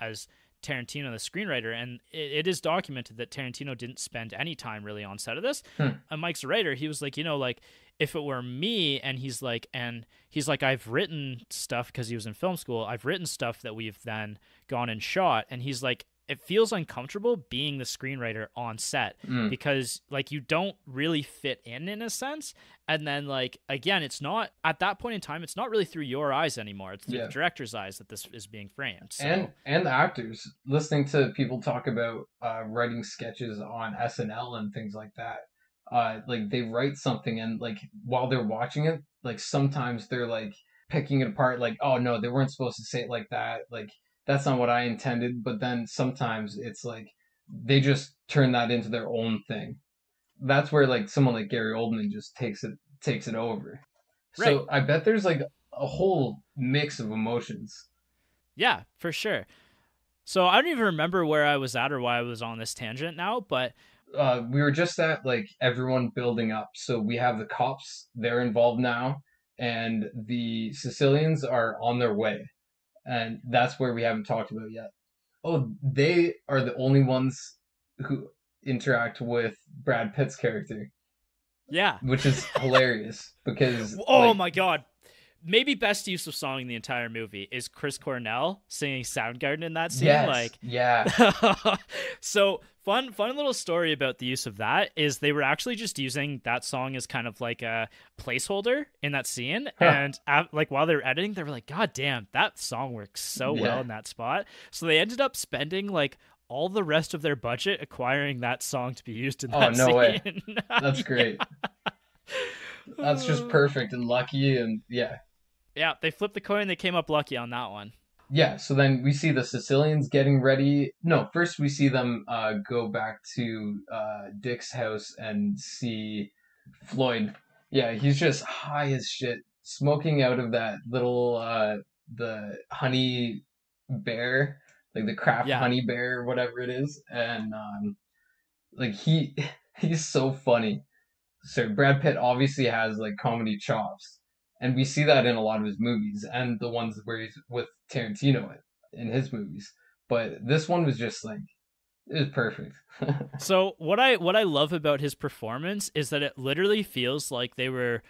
Tarantino, the screenwriter? And it is documented that Tarantino didn't spend any time really on set of this. Hmm. And Mike's a writer. He was like, like if it were me, and he's like, I've written stuff because he was in film school. I've written stuff that we've then gone and shot. And he's like, it feels uncomfortable being the screenwriter on set Mm. because like you don't really fit in a sense. And then like, again, it's not at that point in time, it's not really through your eyes anymore. It's through Yeah. the director's eyes that this is being framed. So And the actors, listening to people talk about writing sketches on SNL and things like that. Like they write something and like while they're watching it, like sometimes they're like picking it apart, like, oh no, they weren't supposed to say it like that. Like that's not what I intended. But then sometimes it's like they just turn that into their own thing. That's where like someone like Gary Oldman just takes it over. right. So I bet there's like a whole mix of emotions. Yeah, for sure. So I don't even remember where I was at or why I was on this tangent now, but We were just at like everyone building up. So we have the cops, they're involved now, and the Sicilians are on their way. And that's where we haven't talked about yet. Oh, they are the only ones who interact with Brad Pitt's character, yeah. which is hilarious because Oh like my God. Maybe best use of song in the entire movie is Chris Cornell singing Soundgarden in that scene. yes, Like, yeah, so fun little story about the use of that is they were actually just using that song as kind of like a placeholder in that scene. huh, And like while they were editing, they were like, God damn, that song works so well yeah. in that spot. So they ended up spending like all the rest of their budget acquiring that song to be used in Oh that no way, scene. that's great. That's just perfect and lucky, and yeah. Yeah, they flipped the coin. They came up lucky on that one. Yeah, so then we see the Sicilians getting ready. No, first we see them go back to Dick's house and see Floyd. Yeah, he's just high as shit, smoking out of that little the honey bear, like the craft Yeah. honey bear or whatever it is, and like he's so funny. So Brad Pitt obviously has like comedy chops, and we see that in a lot of his movies and the ones where he's with Tarantino in his movies. But this one was just like it was perfect. So what I love about his performance is that it literally feels like they were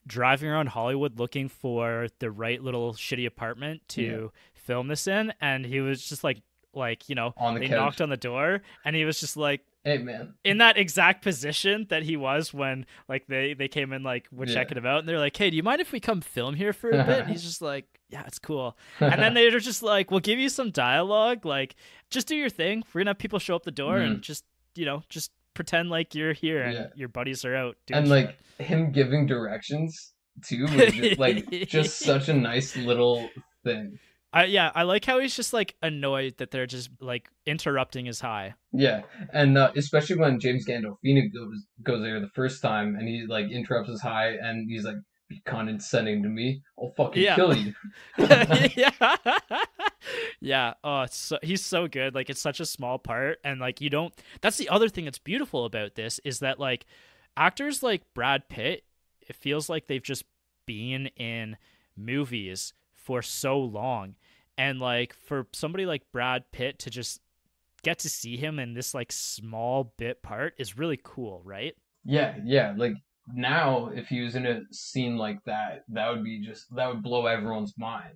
driving around Hollywood looking for the right little shitty apartment Yeah, to film this in, and he was just like on the they couch. knocked on the door, and he was just like Hey man. in that exact position that he was when like they came in, like we're Yeah. checking him out, and they're like, hey, do you mind if we come film here for a bit? And he's just like, yeah, it's cool. And then they're just like, we'll give you some dialogue, like just do your thing, we're gonna have people show up the door and Mhm. just pretend like you're here and Yeah. your buddies are out doing And shit. like him giving directions too was just, like just such a nice little thing. I like how he's just like annoyed that they're just like interrupting his high. Yeah, and especially when James Gandolfini goes there the first time, and he like interrupts his high, and he's like, "Be condescending to me, I'll fucking Yeah. kill you." Yeah. Yeah. Oh, he's so good. Like it's such a small part, and like you don't. That's the other thing that's beautiful about this is that like actors like Brad Pitt, it feels like they've just been in movies for so long. And like for somebody like Brad Pitt to just get to see him in this like small bit part is really cool, right? Yeah. Like now, if he was in a scene like that, that would blow everyone's mind.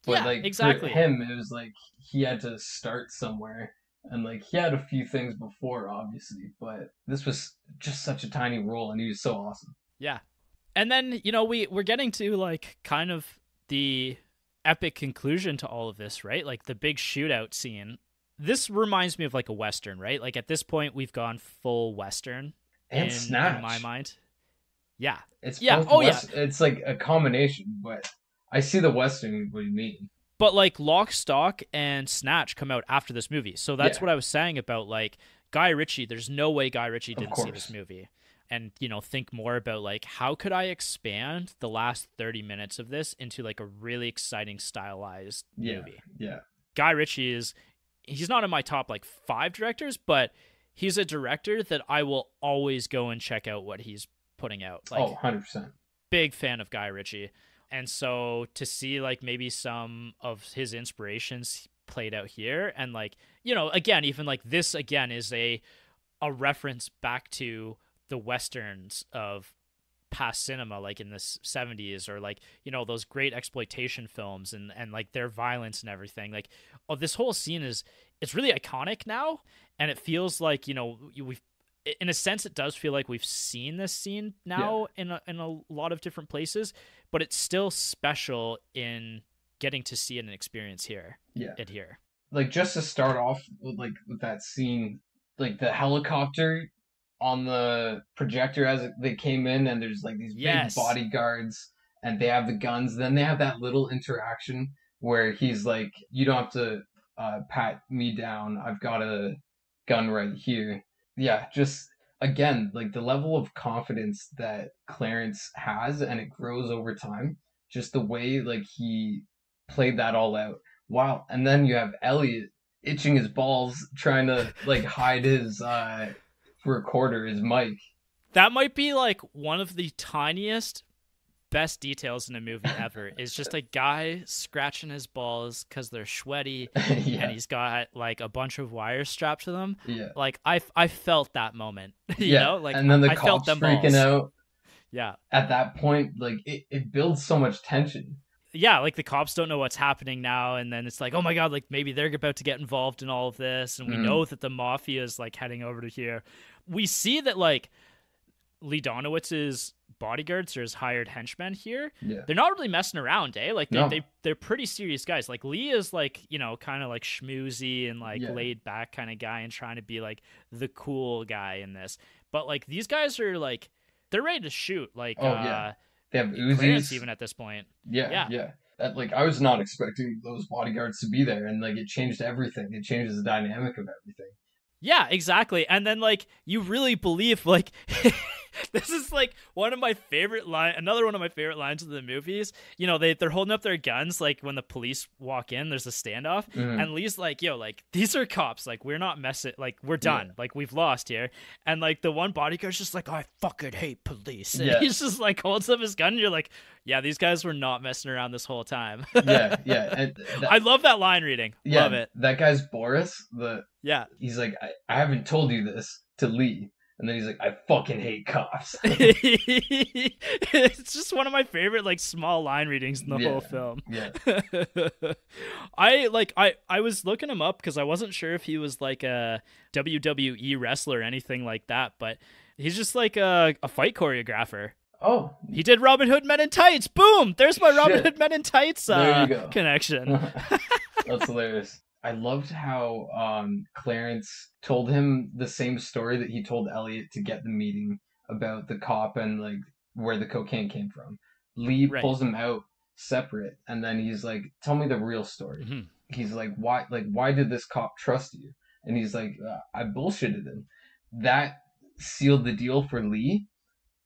But Yeah, like for exactly. him, it was like he had to start somewhere, and like he had a few things before, obviously, but this was just such a tiny role, and he was so awesome. Yeah. And then, we're getting to like kind of the epic conclusion to all of this, right? Like the big shootout scene. This reminds me of like a Western, right? Like at this point we've gone full Western And in my Snatch. mind. Yeah. It's Yeah. both Oh yeah. West. It's like a combination, but I see the Western. What do you mean? But like Lock, Stock, and Snatch come out after this movie. So that's Yeah, what I was saying about like Guy Ritchie. There's no way Guy Ritchie of didn't see this course. movie. And, think more about like how could I expand the last 30 minutes of this into like a really exciting stylized Yeah, movie. yeah. Guy Ritchie he's not in my top like 5 directors, but he's a director that I will always go and check out what he's putting out. Oh, Like 100%. big fan of Guy Ritchie. And so to see like maybe some of his inspirations played out here and like, again, even like this again is a reference back to the westerns of past cinema like in the 70s or like those great exploitation films and like their violence and everything like this whole scene it's really iconic now and it feels like we've in a sense it does feel like we've seen this scene Yeah, now in a lot of different places but it's still special in getting to see it and experience yeah. it here. Like just to start off with that scene, like the helicopter on the projector as they came in, and there's like these big Yes. bodyguards, and they have the guns. Then they have that little interaction where he's like, "You don't have to pat me down. I've got a gun right here." Yeah, just again, like the level of confidence that Clarence has, and it grows over time. Just the way like he played that all out. Wow. And then you have Elliot itching his balls, trying to like hide his recorder, his mic. That might be like one of the tiniest best details in a movie ever is just a guy scratching his balls because they're sweaty and Yeah, he's got like a bunch of wires strapped to them. yeah, Like I felt that moment, yeah. like And then the I felt cops them freaking balls. out. Yeah. At that point, like it builds so much tension. Yeah, like the cops don't know what's happening now, and then it's like, oh my god, like maybe they're about to get involved in all of this, and we Mm, know that the mafia is like heading over to here. We see that like Lee Donowitz's bodyguards or his hired henchmen here, yeah. they're not really messing around, eh? Like No. they're pretty serious guys. Like Lee is like, kind of like schmoozy and like Yeah. laid back kind of guy and trying to be like the cool guy in this. But like these guys are like they're ready to shoot. Like Oh yeah. They have Clarence Uzis. even at this point. Yeah, Yeah. yeah. That, like I was not expecting those bodyguards to be there, and like it changed everything. It changes the dynamic of everything. Yeah, exactly. And then like you really believe like this is like one of my favorite another one of my favorite lines of the movies. They're holding up their guns like when the police walk in, there's a standoff, Mm, and Lee's like, "Yo, like these are cops. Like we're not messing. Like we're yeah, done. Like we've lost here." And like the one bodyguard's just like, "I fucking hate police." And yeah, he's just like holds up his gun and you're like, "Yeah, these guys were not messing around this whole time." yeah. And I love that line reading. yeah, Love it. that guy's Boris. Yeah. He's like, I haven't told you this to Lee, and then he's like, I fucking hate cops. It's just one of my favorite like small line readings in the Yeah, whole film. yeah. I was looking him up because I wasn't sure if he was like a WWE wrestler or anything like that, but he's just like a fight choreographer. Oh, He did Robin Hood Men in Tights. Boom! There's my Robin shit. Hood Men in Tights There you go. connection. That's hilarious. I loved how Clarence told him the same story that he told Elliot to get the meeting about the cop and like where the cocaine came from. Lee Right. pulls him out separate, and then he's like, "Tell me the real story." Hmm. He's like, "Why? Like, why did this cop trust you?" And he's like, "I bullshitted him." That sealed the deal for Lee,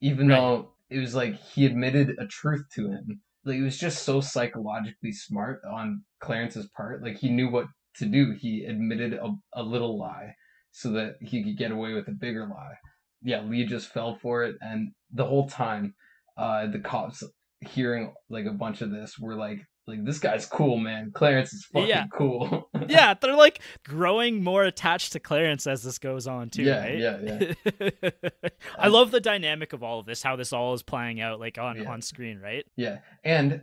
even Right. though it was like he admitted a truth to him. Like it was just so psychologically smart on Clarence's part. Like he knew what to do. He admitted a little lie so that he could get away with a bigger lie. Yeah, Lee just fell for it, and the whole time, the cops hearing like a bunch of this were like like, this guy's cool, man. Clarence is Yeah. fucking cool. Yeah, they're like growing more attached to Clarence as this goes on too, Yeah, right? yeah, yeah. I love the dynamic of all of this, how this all is playing out like Yeah, on screen, right? yeah. And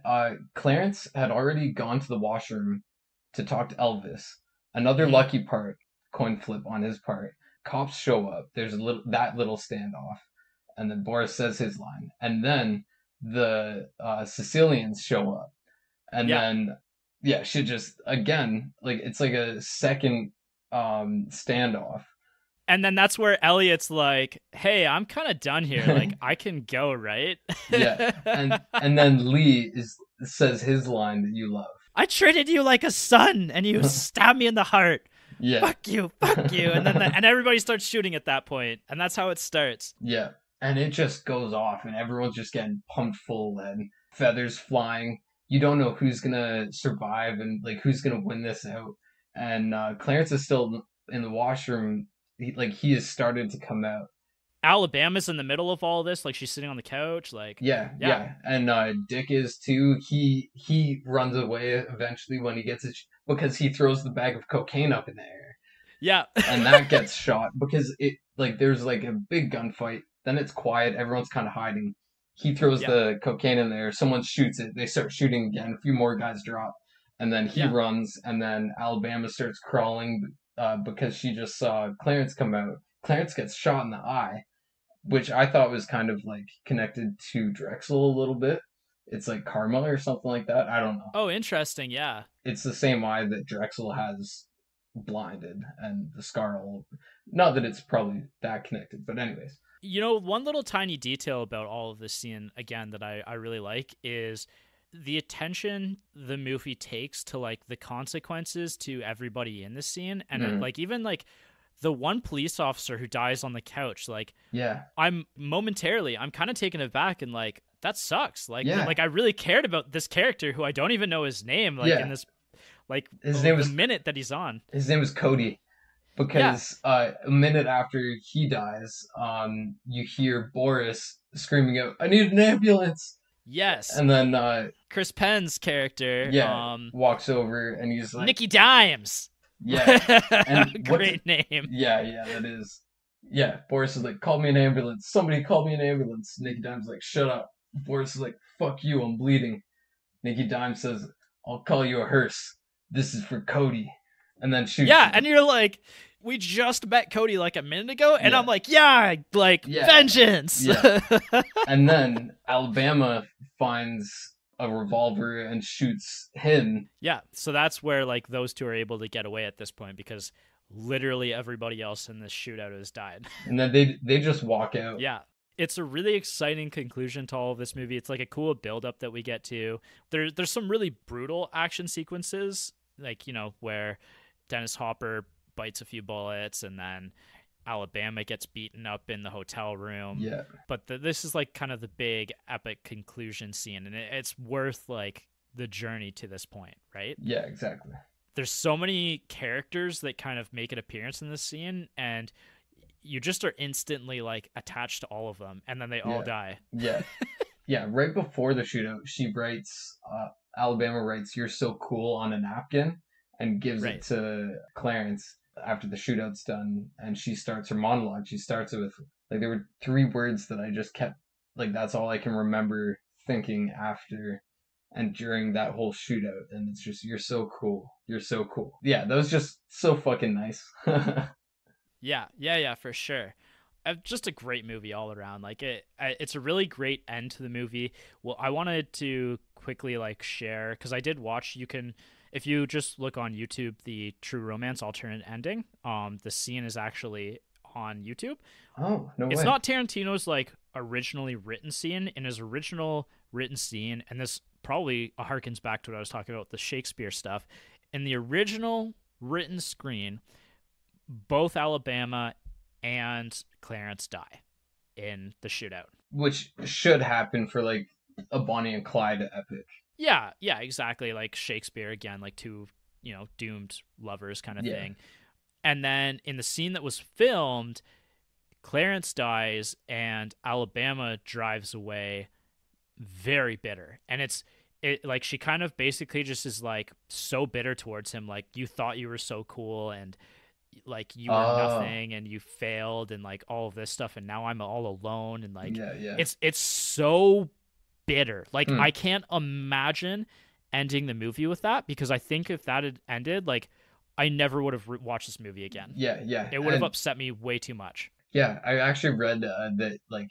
Clarence had already gone to the washroom to talk to Elvis. Another Hmm. lucky part, coin flip on his part. Cops show up. There's that little standoff, and then Boris says his line, and then the Sicilians show up, and Yeah. then yeah, shit just again like it's like a second standoff. And then that's where Elliot's like, "Hey, I'm kind of done here. Like, I can go, right?" Yeah, and then Lee says his line that you love. I treated you like a son, and you stabbed me in the heart. Yeah, Fuck you, fuck you. And then and everybody starts shooting at that point, and that's how it starts. yeah, and it just goes off, and everyone's just getting pumped full of lead, feathers flying. You don't know who's gonna survive and like who's gonna win this out. And Clarence is still in the washroom. He has started to come out. Alabama's in the middle of all this, like she's sitting on the couch, like Yeah, yeah, yeah, and Dick is too. He runs away eventually when he gets it because he throws the bag of cocaine up in the air, yeah, and that gets shot because it like there's like a big gunfight. Then it's quiet. Everyone's kind of hiding. He throws yeah, the cocaine in there. Someone shoots it. They start shooting again. A few more guys drop, and then he yeah. runs. And then Alabama starts crawling because she just saw Clarence come out. Clarence gets shot in the eye, which I thought was kind of like connected to Drexel a little bit. It's like karma or something like that. I don't know. Oh, interesting. Yeah. It's the same eye that Drexel has blinded and the scar all over. Not that it's probably that connected, but anyways. You know, one little tiny detail about all of this scene, again, that I really like is the attention the movie takes to like the consequences to everybody in this scene. And like even like the one police officer who dies on the couch, like Yeah. I'm kind of taken aback and like that sucks. Like Yeah. like I really cared about this character who I don't even know his name. Like Yeah. in this, like His name the was minute that he's on. his name was Cody. Yeah, Because a minute after he dies, you hear Boris screaming out, "I need an ambulance!" yes. And then Chris Penn's character, yeah, walks over and he's like, Nicky Dimes. yeah, and Great name. Yeah, yeah, that is. Yeah, Boris is like, "Call me an ambulance. Somebody call me an ambulance." Nicky Dimes is like, "Shut up." Boris is like, "Fuck you, I'm bleeding." Nicky Dimes says, "I'll call you a hearse. This is for Cody." And then shoots Yeah, him. and you're like, we just met Cody like a minute ago, and Yeah. I'm like, yeah, like Yeah. vengeance. Yeah. And then Alabama finds a revolver and shoots him. Yeah, so that's where like those two are able to get away at this point because literally everybody else in this shootout has died. And then they just walk out. Yeah. It's a really exciting conclusion to all of this movie. It's like a cool build-up that we get to. There's some really brutal action sequences, like, you know, where Dennis Hopper bites a few bullets and then Alabama gets beaten up in the hotel room. Yeah. But this is like kind of the big epic conclusion scene, and it's worth like the journey to this point, right? Yeah, exactly. There's so many characters that kind of make an appearance in this scene, and you just are instantly like attached to all of them, and then they all die. Yeah. Yeah, right before the shootout, she writes, Alabama writes, "You're so cool" on a napkin and gives it to Clarence after the shootout's done. And she starts her monologue. She starts it with, like, there were 3 words that I just kept, like, that's all I can remember thinking after and during that whole shootout. And it's just, "You're so cool. You're so cool." Yeah, that was just so fucking nice. Yeah, for sure. Just a great movie all around. Like it's a really great end to the movie. Well, I wanted to quickly like share because I did watch. You can, if you just look on YouTube, the True Romance alternate ending. The scene is actually on YouTube. Oh, no way. It's not Tarantino's like originally written scene. In his original written scene, and this probably harkens back to what I was talking about, the Shakespeare stuff. In the original written screen, both Alabama and Clarence die in the shootout. Which should happen for, like, a Bonnie and Clyde epic. Yeah, exactly. Like Shakespeare again, like 2, you know, doomed lovers kind of thing. And then in the scene that was filmed, Clarence dies and Alabama drives away very bitter. And it like she kind of basically just is like so bitter towards him, like you thought you were so cool and like you were Oh, nothing and you failed and like all of this stuff and now I'm all alone and like yeah, yeah. it's so bitter. Like Hmm. I can't imagine ending the movie with that, because I think if that had ended, like I never would have watched this movie again. Yeah, yeah. It would have And upset me way too much. yeah, I actually read that like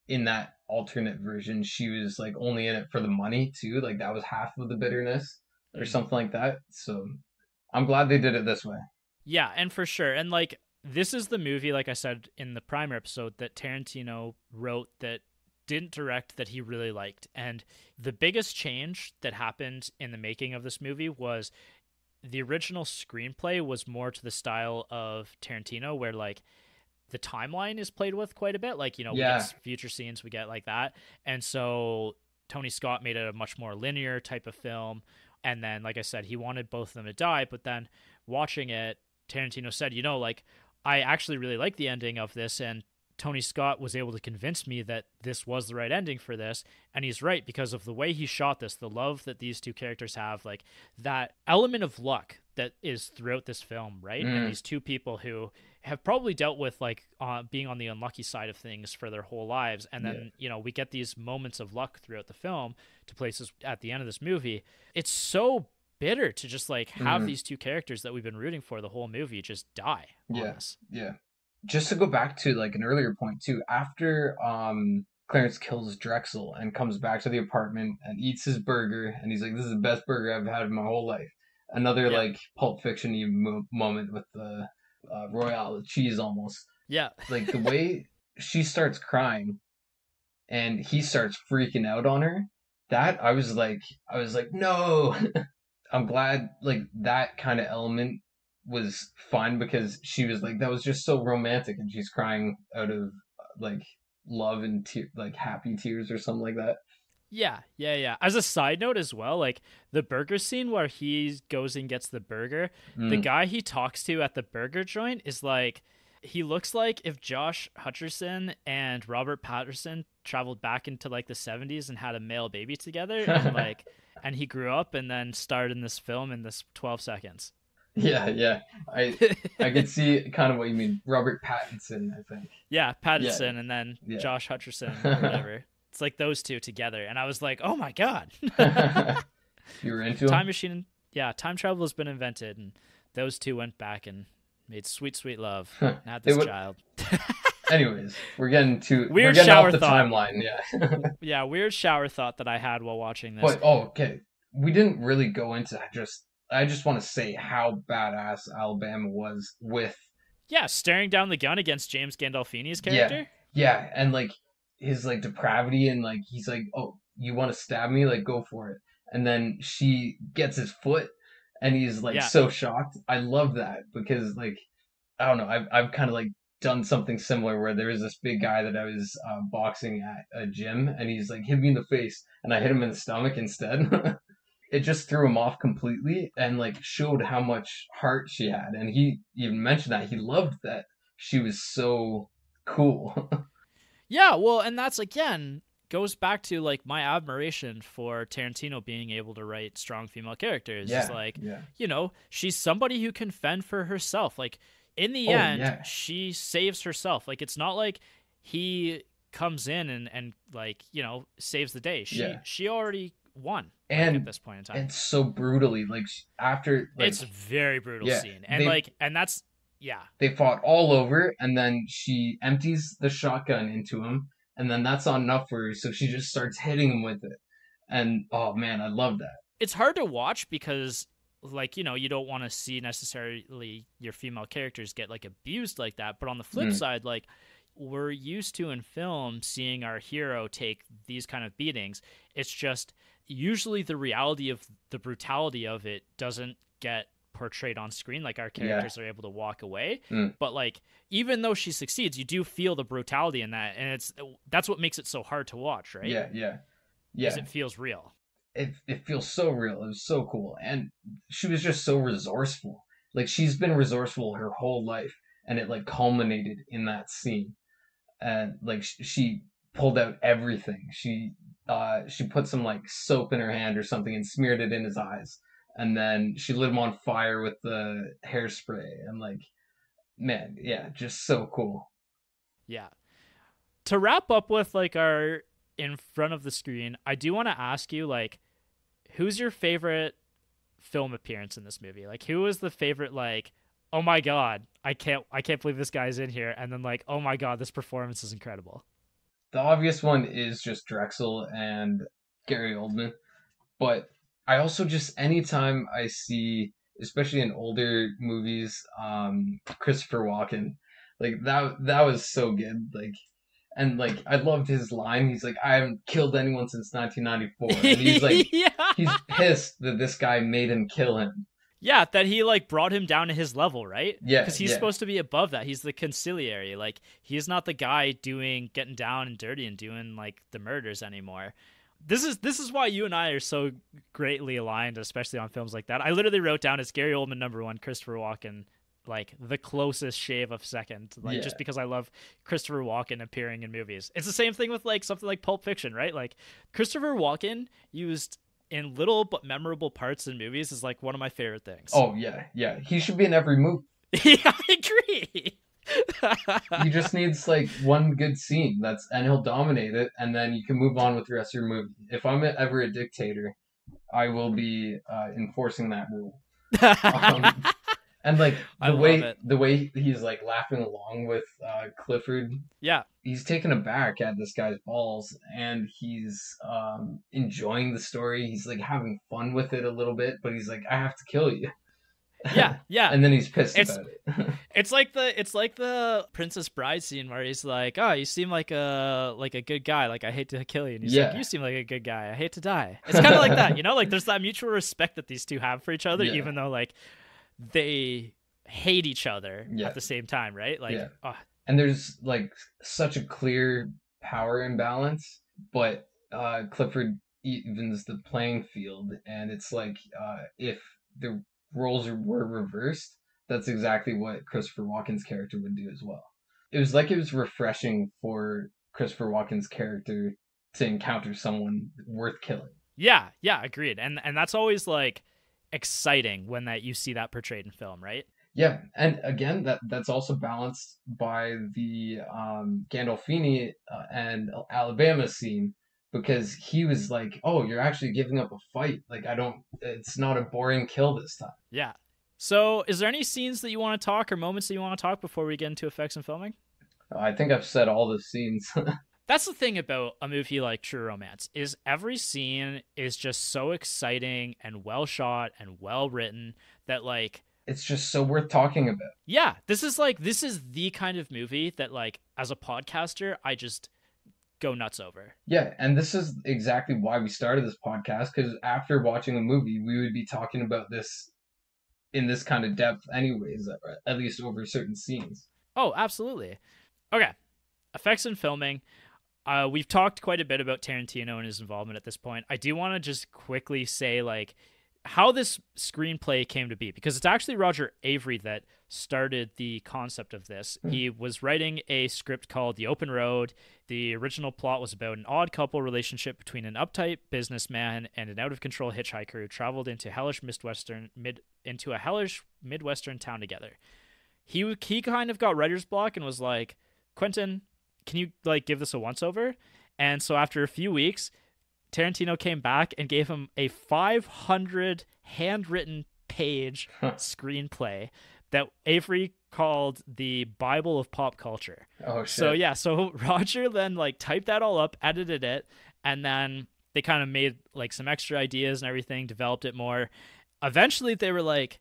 in that alternate version, she was like only in it for the money too. Like that was half of the bitterness or Mm. something like that. So I'm glad they did it this way. Yeah, and for sure. And like this is the movie, like I said in the primer episode, that Tarantino wrote, that didn't direct, that he really liked. And the biggest change that happened in the making of this movie was the original screenplay was more to the style of Tarantino, where like the timeline is played with quite a bit. Like, you know, we get Yeah. future scenes, we get like that. And so Tony Scott made it a much more linear type of film. And then, like I said, he wanted both of them to die. But then watching it, Tarantino said, you know, like, I actually really like the ending of this. And Tony Scott was able to convince me that this was the right ending for this. And he's right, because of the way he shot this, the love that these two characters have, like that element of luck that is throughout this film, right? And Mm, these two people who have probably dealt with like being on the unlucky side of things for their whole lives, and yeah. then you know we get these moments of luck throughout the film to places at the end of this movie. It's so bitter to just like have Mm, these two characters that we've been rooting for the whole movie just die on yeah. us. Yeah. Just to go back to like an earlier point too, after Clarence kills Drexel and comes back to the apartment and eats his burger, and he's like, "This is the best burger I've had in my whole life." Another Yeah, like Pulp Fiction moment with the Royale cheese almost. yeah. Like the way she starts crying and he starts freaking out on her. That I was like, no. I'm glad like that kind of element was fun because she was like that was just so romantic and she's crying out of like love and like happy tears or something like that. Yeah, yeah, yeah. As a side note as well, like the burger scene where he goes and gets the burger, the Mm. guy he talks to at the burger joint is like, he looks like if Josh Hutcherson and Robert Patterson traveled back into like the 70s and had a male baby together, and like, and he grew up and then starred in this film in this 12 seconds. Yeah, yeah. I could see kind of what you mean. Robert Pattinson, I think. Yeah, Yeah, Pattinson and then Josh Hutcherson or yeah. whatever. It's like those two together, and I was like, oh my god. You were into Time him? machine, yeah, time travel has been invented, and those two went back and made sweet, sweet love and had They this would. child. Anyways, we're Weird getting off shower the thought. timeline. Yeah. Yeah, weird shower thought that I had while watching this. But oh, okay. We didn't really go into just. I just want to say how badass Alabama was with. Yeah, staring down the gun against James Gandolfini's Yeah, character. yeah, and like his like depravity and like he's like, oh, you want to stab me? Like go for it. And then she gets his foot, and he's like Yeah, so shocked. I love that because like I don't know. I've kind of like done something similar where there was this big guy that I was boxing at a gym, and he's like hit me in the face, and I hit him in the stomach instead. It just threw him off completely and like showed how much heart she had. And he even mentioned that he loved that she was so cool. yeah. Well, and that's again goes back to like my admiration for Tarantino being able to write strong female characters. Is Yeah, like, yeah. you know, she's somebody who can fend for herself. Like in the Oh end, yeah, she saves herself. Like it's not like he comes in and like, you know, saves the day. yeah. She already won, like at And this point in time. and so brutally, like after like It's a very brutal yeah, scene. And they like and that's yeah. they fought all over, and then she empties the shotgun into him, and then that's not enough for her, so she just starts hitting him with it. And oh man, I love that. It's hard to watch because like, you know, you don't want to see necessarily your female characters get like abused like that, but on the flip Mm, side, like we're used to in film seeing our hero take these kind of beatings. It's just usually the reality of the brutality of it doesn't get portrayed on screen. Like our yeah. characters are able to walk away, Mm, but like even though she succeeds, you do feel the brutality in that, and that's what makes it so hard to watch, right? yeah, yeah, Is yeah. it feels real. It feels so real. It was so cool, and she was just so resourceful. Like she's been resourceful her whole life, and it like culminated in that scene. And like she pulled out everything. She she put some like soap in her hand or something and smeared it in his eyes, and then she lit him on fire with the hairspray, and like, man, yeah, just so cool. Yeah. To wrap up with like our in front of the screen, I do want to ask you, like, who's your favorite film appearance in this movie? Like, who is the favorite, like, oh my god, I can't believe this guy's in here, and then like, oh my god, this performance is incredible. The obvious one is just Drexel and Gary Oldman, but I also just anytime I see, especially in older movies, Christopher Walken, like that was so good. Like, and like I loved his line. He's like, I haven't killed anyone since 1994, and he's like, Yeah. he's pissed that this guy made him kill him. Yeah, that he like brought him down to his level, right? Yeah, Because he's yeah, supposed to be above that. He's the conciliary. Like, he's not the guy getting down and dirty and doing like the murders anymore. This is why you and I are so greatly aligned, especially on films like that. I literally wrote down it's Gary Oldman #1, Christopher Walken like the closest shave of second, like yeah. just because I love Christopher Walken appearing in movies. It's the same thing with like something like Pulp Fiction, right? Like Christopher Walken used in little but memorable parts in movies is like one of my favorite things. Oh yeah, yeah. He should be in every movie. Yeah, I agree. He just needs like one good scene, and he'll dominate it, and then you can move on with the rest of your movie. If I'm ever a dictator, I will be enforcing that rule. And like the way he's like laughing along with Clifford, yeah, he's taken aback at this guy's balls, and he's enjoying the story. He's like having fun with it a little bit, but he's like, I have to kill you. Yeah. And then he's pissed about it. It's like the Princess Bride scene where he's like, "Oh, you seem like a good guy. Like, I hate to kill you." And he's like, "You seem like a good guy. I hate to die." It's kind of like that, you know? Like, there's that mutual respect that these two have for each other, even though like they hate each other at the same time, right? Like, and there's like such a clear power imbalance, but Clifford evens the playing field, and it's like if the roles were reversed, that's exactly what Christopher Walken's character would do as well. It was refreshing for Christopher Walken's character to encounter someone worth killing. Yeah, agreed. And that's always like exciting when that you see that portrayed in film, right? Yeah, and again, that's also balanced by the Gandolfini and Alabama scene, because he was like, "Oh, you're actually giving up a fight. Like, it's not a boring kill this time." Yeah. So, is there any scenes that you want to talk or moments that you want to talk before we get into effects and filming? I think I've said all the scenes. That's the thing about a movie like True Romance, is every scene is just so exciting and well shot and well written that like it's just so worth talking about. Yeah, this is the kind of movie that like as a podcaster I just go nuts over. Yeah, and this is exactly why we started this podcast, because after watching a movie, we would be talking about this in this kind of depth anyways, at least over certain scenes. Oh, absolutely. Okay, effects and filming. We've talked quite a bit about Tarantino and his involvement at this point. I do want to just quickly say like how this screenplay came to be, because it's actually Roger Avery that started the concept of this. He was writing a script called The Open Road. The original plot was about an odd couple relationship between an uptight businessman and an out-of-control hitchhiker who traveled into a hellish Midwestern town together. He kind of got writer's block and was like, Quentin, can you like give this a once-over? And so after a few weeks, Tarantino came back and gave him a 500 handwritten page screenplay that Avery called the Bible of pop culture. Oh shit. So yeah, so Roger then like typed that all up, edited it, and then they kind of made like some extra ideas and everything, developed it more. Eventually they were like,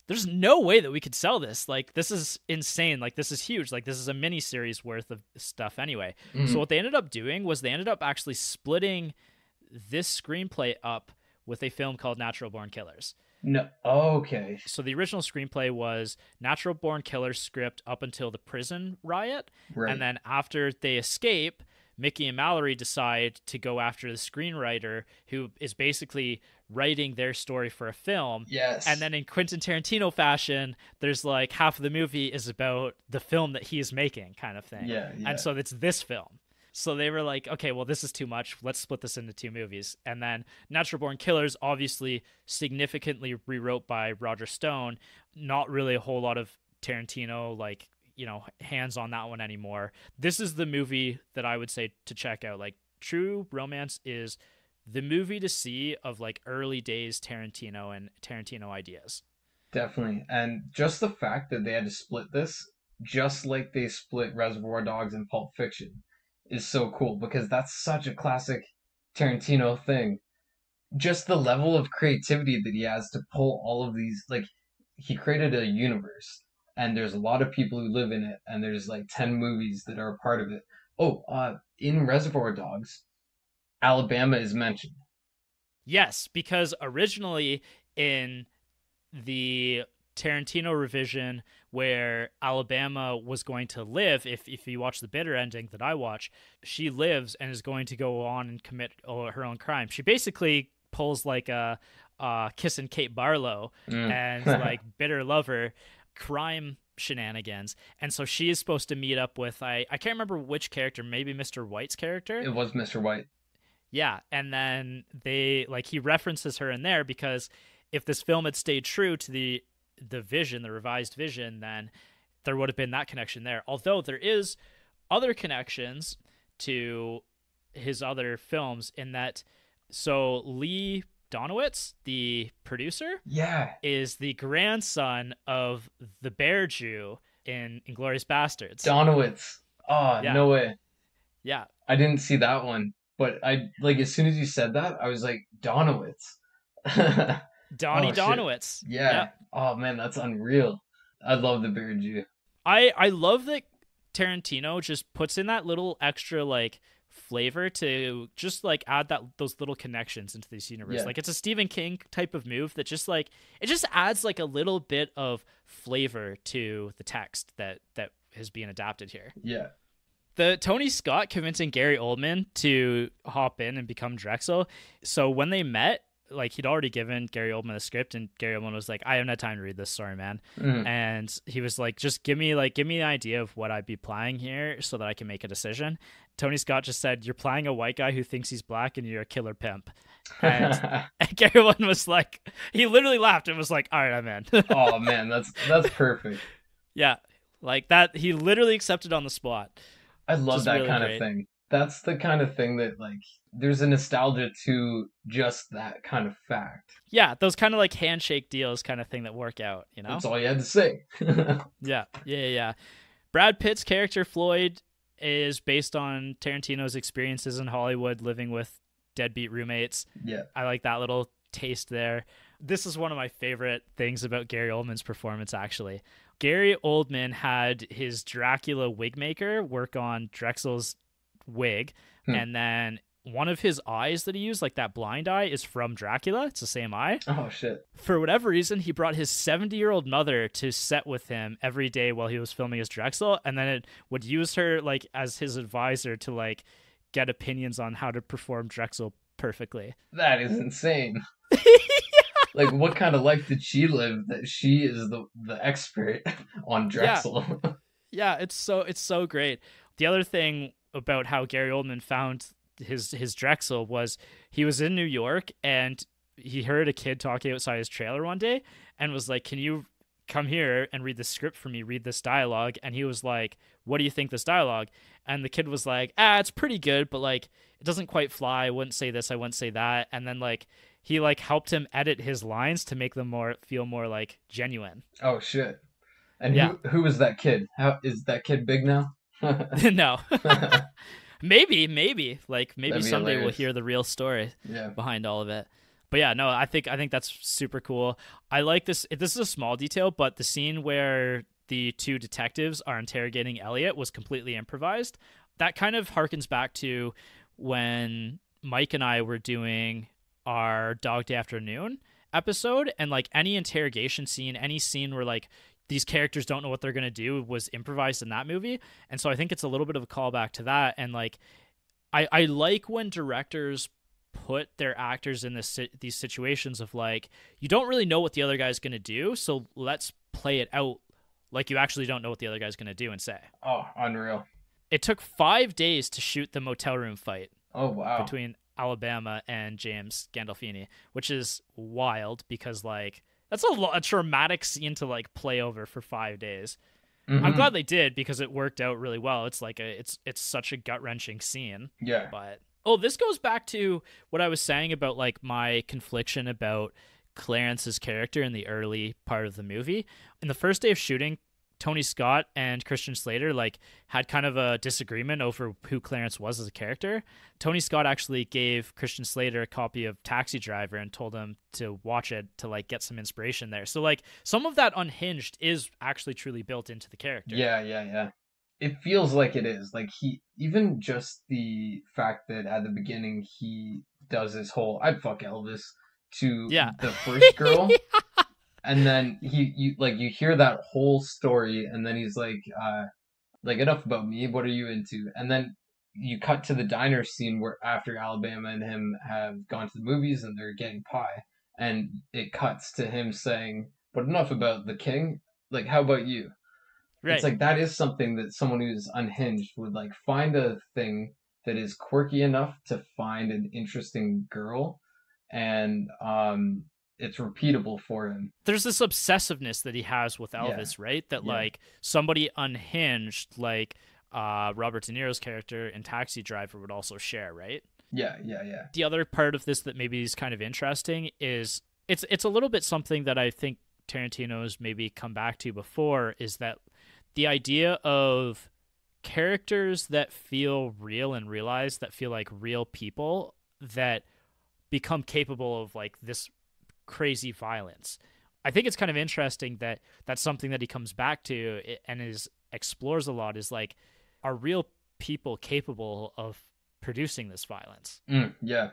there's no way that we could sell this. Like, this is insane. Like, this is huge. Like, this is a mini series worth of stuff anyway. So what they ended up doing was they ended up actually splitting this screenplay up with a film called Natural Born Killers. No, okay. So the original screenplay was Natural Born Killers script up until the prison riot. Right. And then after they escape, Mickey and Mallory decide to go after the screenwriter who is basically writing their story for a film. Yes. And then in Quentin Tarantino fashion, there's like half of the movie is about the film that he is making kind of thing. Yeah. And so it's this film. So they were like, okay, well, this is too much. Let's split this into 2 movies. And then Natural Born Killers, obviously significantly rewrote by Roger Stone. Not really a whole lot of Tarantino, like, hands on that one anymore. This is the movie that I would say to check out. Like, True Romance is the movie to see of like early days Tarantino and Tarantino ideas. Definitely. And just the fact that they had to split this, just like they split Reservoir Dogs and Pulp Fiction, is so cool because that's such a classic Tarantino thing. Just the level of creativity that he has to pull all of these, like, he created a universe and there's a lot of people who live in it and there's like 10 movies that are a part of it. Oh, in Reservoir Dogs, Alabama is mentioned. Yes, because originally in the Tarantino revision where Alabama was going to live, if you watch the bitter ending that I watch, she lives and is going to go on and commit her own crime. She basically pulls like a Kissing Kate Barlow and like bitter lover crime shenanigans. And so she is supposed to meet up with, I can't remember which character, maybe Mr. White's character. It was Mr. White. Yeah, and then he references her in there because if this film had stayed true to the vision, the revised vision, then there would have been that connection there. Although there is other connections to his other films in that, so Lee Donowitz, the producer, is the grandson of the Bear Jew in Inglourious Basterds. Donowitz. Oh, yeah. No way. Yeah. I didn't see that one. But I, like, as soon as you said that, I was like, Donowitz. Donnie Donowitz. Yeah. Yep. Oh, man, that's unreal. I love the Bear Jew. I love that Tarantino just puts in that little extra, like, flavor to just, like, add those little connections into this universe. Yeah. Like, it's a Stephen King type of move that just, like, it just adds, like, a little bit of flavor to the text that is being adapted here. Yeah. The Tony Scott convincing Gary Oldman to hop in and become Drexel. So when they met, like, he'd already given Gary Oldman the script, and Gary Oldman was like, I haven't had time to read this, sorry, man. And he was like, just give me an idea of what I'd be playing here so that I can make a decision. Tony Scott just said, you're playing a white guy who thinks he's black and you're a killer pimp. And Gary Oldman was like, he literally laughed and was like, all right, I'm in. Oh man, that's perfect. Yeah, like that. He literally accepted on the spot. I love that really kind of thing. That's the kind of thing that, like, there's a nostalgia to just that kind of fact. Yeah, those kind of like handshake deals kind of thing that work out, you know? That's all you had to say. Yeah. Brad Pitt's character, Floyd, is based on Tarantino's experiences in Hollywood living with deadbeat roommates. Yeah. I like that little taste there. This is one of my favorite things about Gary Oldman's performance, actually. Gary Oldman had his Dracula wig maker work on Drexel's wig, and then one of his eyes that he used, like that blind eye, is from Dracula. It's the same eye. Oh, shit. For whatever reason, he brought his 70-year-old mother to set with him every day while he was filming as Drexel, and then it would use her like as his advisor to like get opinions on how to perform Drexel perfectly. That is insane. Like, what kind of life did she live that she is the expert on Drexel? Yeah, it's so great. The other thing about how Gary Oldman found his Drexel was he was in New York and he heard a kid talking outside his trailer one day and was like, can you come here and read the script for me, read this dialogue? And he was like, what do you think this dialogue? And the kid was like, it's pretty good, but like it doesn't quite fly. I wouldn't say this, I wouldn't say that. And then like he like helped him edit his lines to make them feel more like genuine. Oh shit. And who was that kid? How is that kid big now? No. maybe like maybe someday hilarious. We'll hear the real story behind all of it. But yeah, no, I think that's super cool. I like this. This is a small detail, but the scene where the 2 detectives are interrogating Elliot was completely improvised. That kind of harkens back to when Mike and I were doing our Dog Day Afternoon episode, and like any interrogation scene, any scene where like these characters don't know what they're going to do was improvised in that movie. And so I think it's a little bit of a callback to that. And like, I like when directors put their actors in these situations of like, you don't really know what the other guy's going to do, so let's play it out like you actually don't know what the other guy's going to do and say. Oh, unreal. It took 5 days to shoot the motel room fight Oh wow. between Alabama and James Gandolfini, which is wild because like that's a traumatic scene to like play over for 5 days. I'm Hmm. glad they did because it worked out really well. It's like it's such a gut-wrenching scene. Yeah. But oh, this goes back to what I was saying about like my confliction about Clarence's character in the early part of the movie. In the first day of shooting, Tony Scott and Christian Slater like had kind of a disagreement over who Clarence was as a character. Tony Scott actually gave Christian Slater a copy of Taxi Driver and told him to watch it to like get some inspiration there. So like some of that unhinged is actually truly built into the character. Yeah, yeah, yeah. It feels like it is. Like he even just the fact that at the beginning he does this whole "I'd fuck Elvis" to Yeah. the first girl, and then you hear that whole story, and then he's like enough about me. What are you into? And then you cut to the diner scene where after Alabama and him have gone to the movies and they're getting pie, and it cuts to him saying, "But enough about the king. Like, how about you?" It's Right. like that is something that someone who's unhinged would like find a thing that is quirky enough to find an interesting girl, and it's repeatable for him. There's this obsessiveness that he has with Yeah, Elvis, right? That yeah, like somebody unhinged like Robert De Niro's character in Taxi Driver would also share, right? yeah, yeah, yeah. The other part of this that maybe is kind of interesting is it's a little bit something that I think Tarantino's maybe come back to before is that the idea of characters that feel real and realize that feel like real people that become capable of like this crazy violence. I think it's kind of interesting that that's something that he comes back to and is explores a lot is like are real people capable of producing this violence? Yeah.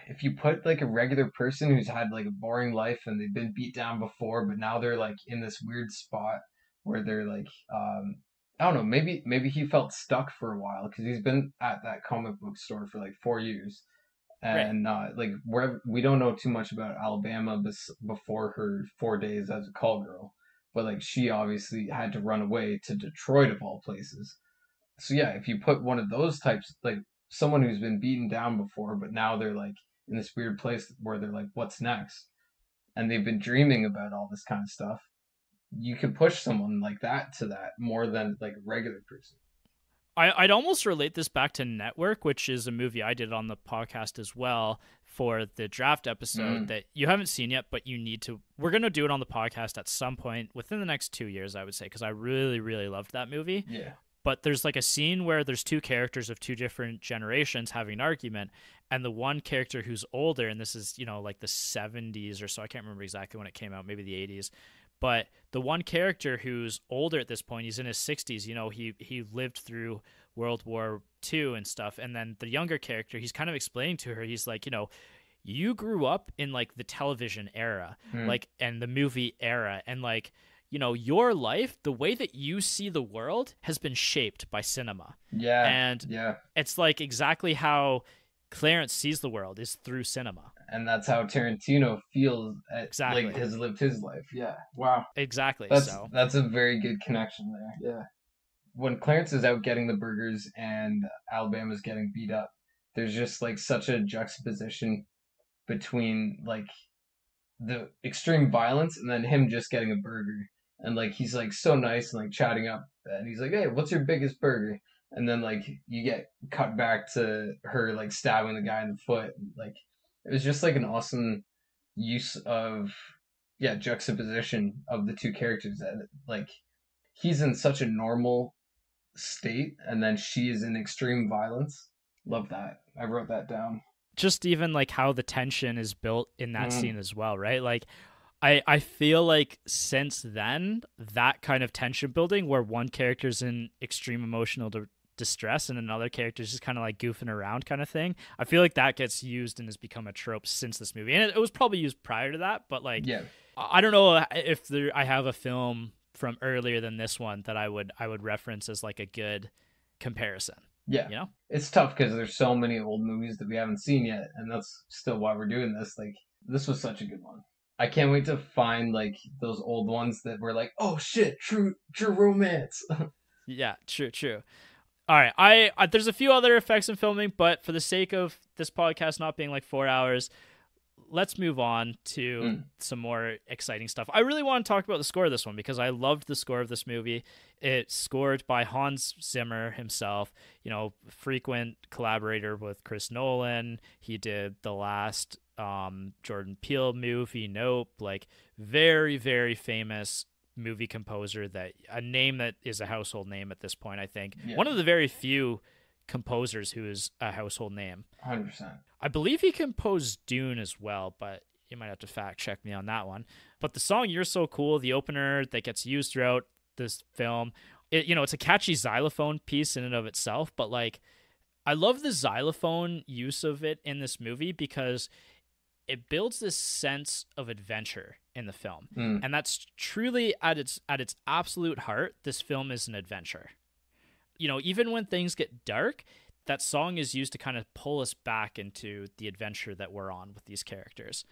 If you put like a regular person who's had like a boring life and they've been beat down before, but now they're like in this weird spot where they're like, I don't know, maybe he felt stuck for a while because he's been at that comic book store for like 4 years, Right. and like where we don't know too much about Alabama before her 4 days as a call girl, but like she obviously had to run away to Detroit of all places. So yeah, if you put one of those types, like someone who's been beaten down before, but now they're like in this weird place where they're like, what's next? And they've been dreaming about all this kind of stuff. You could push someone like that to that more than like a regular person. I'd almost relate this back to Network, which is a movie I did on the podcast as well for the draft episode Mm, that you haven't seen yet, but you need to. We're going to do it on the podcast at some point within the next 2 years, I would say, because I really, really loved that movie. yeah. But there's like a scene where there's two characters of two different generations having an argument, and the one character who's older, and this is, like the 70s or so, I can't remember exactly when it came out, maybe the 80s, but the one character who's older at this point, he's in his 60s, he lived through World War II and stuff, and then the younger character, he's kind of explaining to her, he's like, you grew up in like the television era, Mm, like, and the movie era, and like, your life, the way that you see the world has been shaped by cinema. yeah. And Yeah. it's like exactly how Clarence sees the world is through cinema. And that's how Tarantino feels like Exactly. has lived his life. Yeah. Wow. Exactly. That's So, that's a very good connection there. Yeah. When Clarence is out getting the burgers and Alabama's getting beat up, there's just like such a juxtaposition between like the extreme violence and then him just getting a burger. And like he's like so nice and like chatting up and he's like, "Hey, what's your biggest burger?" And then like you get cut back to her like stabbing the guy in the foot. Like it was just like an awesome use of yeah, juxtaposition of the two characters that like he's in such a normal state and then she is in extreme violence. Love that. I wrote that down. just even like how the tension is built in that Mm, scene as well, right? Like, I feel like since then, that kind of tension building where one character's in extreme emotional distress and another character's just kind of like goofing around kind of thing, I feel like that gets used and has become a trope since this movie. And it was probably used prior to that, but like, yeah. I don't know if I have a film from earlier than this one that I would reference as like a good comparison. Yeah. You know? It's tough because there's so many old movies that we haven't seen yet, and that's still why we're doing this. Like, this was such a good one. I can't wait to find like those old ones that were like, oh shit, true romance. Yeah, true, true. All right, I there's a few other effects in filming, but for the sake of this podcast not being like 4 hours, let's move on to some more exciting stuff. I really want to talk about the score of this one because I loved the score of this movie. It's scored by Hans Zimmer himself, frequent collaborator with Chris Nolan. He did the last Jordan Peele movie, Nope, like very, very famous movie composer, that a name that is a household name at this point, I think. Yeah. One of the very few composers who is a household name. 100%. I believe he composed Dune as well, but you might have to fact check me on that one. But the song You're So Cool, the opener that gets used throughout this film, it's a catchy xylophone piece in and of itself, but like I love the xylophone use of it in this movie because it builds this sense of adventure in the film. And that's truly at its absolute heart, this film is an adventure. Even when things get dark, that song is used to kind of pull us back into the adventure that we're on with these characters.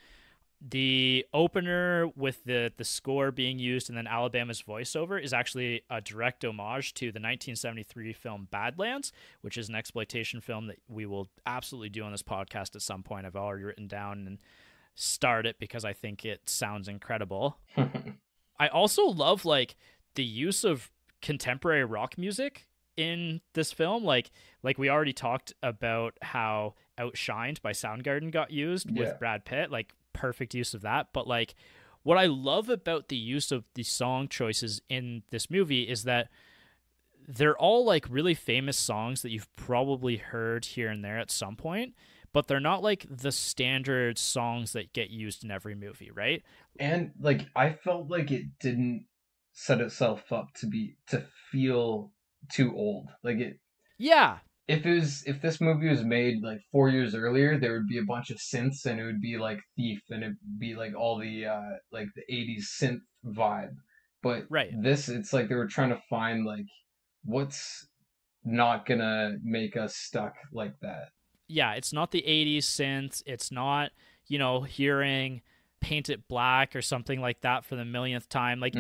The opener with the score being used and then Alabama's voiceover is actually a direct homage to the 1973 film Badlands, which is an exploitation film that we will absolutely do on this podcast at some point. I've already written down and start it because I think it sounds incredible. I also love like the use of contemporary rock music in this film. Like we already talked about how Outshined by Soundgarden got used with Brad Pitt, like perfect use of that. But like what I love about the use of the song choices in this movie is that they're all like really famous songs that you've probably heard here and there at some point, but they're not like the standard songs that get used in every movie, right? And like I felt like it didn't set itself up to feel too old. Like it if this movie was made like 4 years earlier, there would be a bunch of synths and it would be like Thief and it'd be like all the like the 80s synth vibe. But this, it's like they were trying to find like what's not gonna make us stuck like that. Yeah, it's not the 80s synths. It's not, hearing Paint It Black or something like that for the millionth time. Like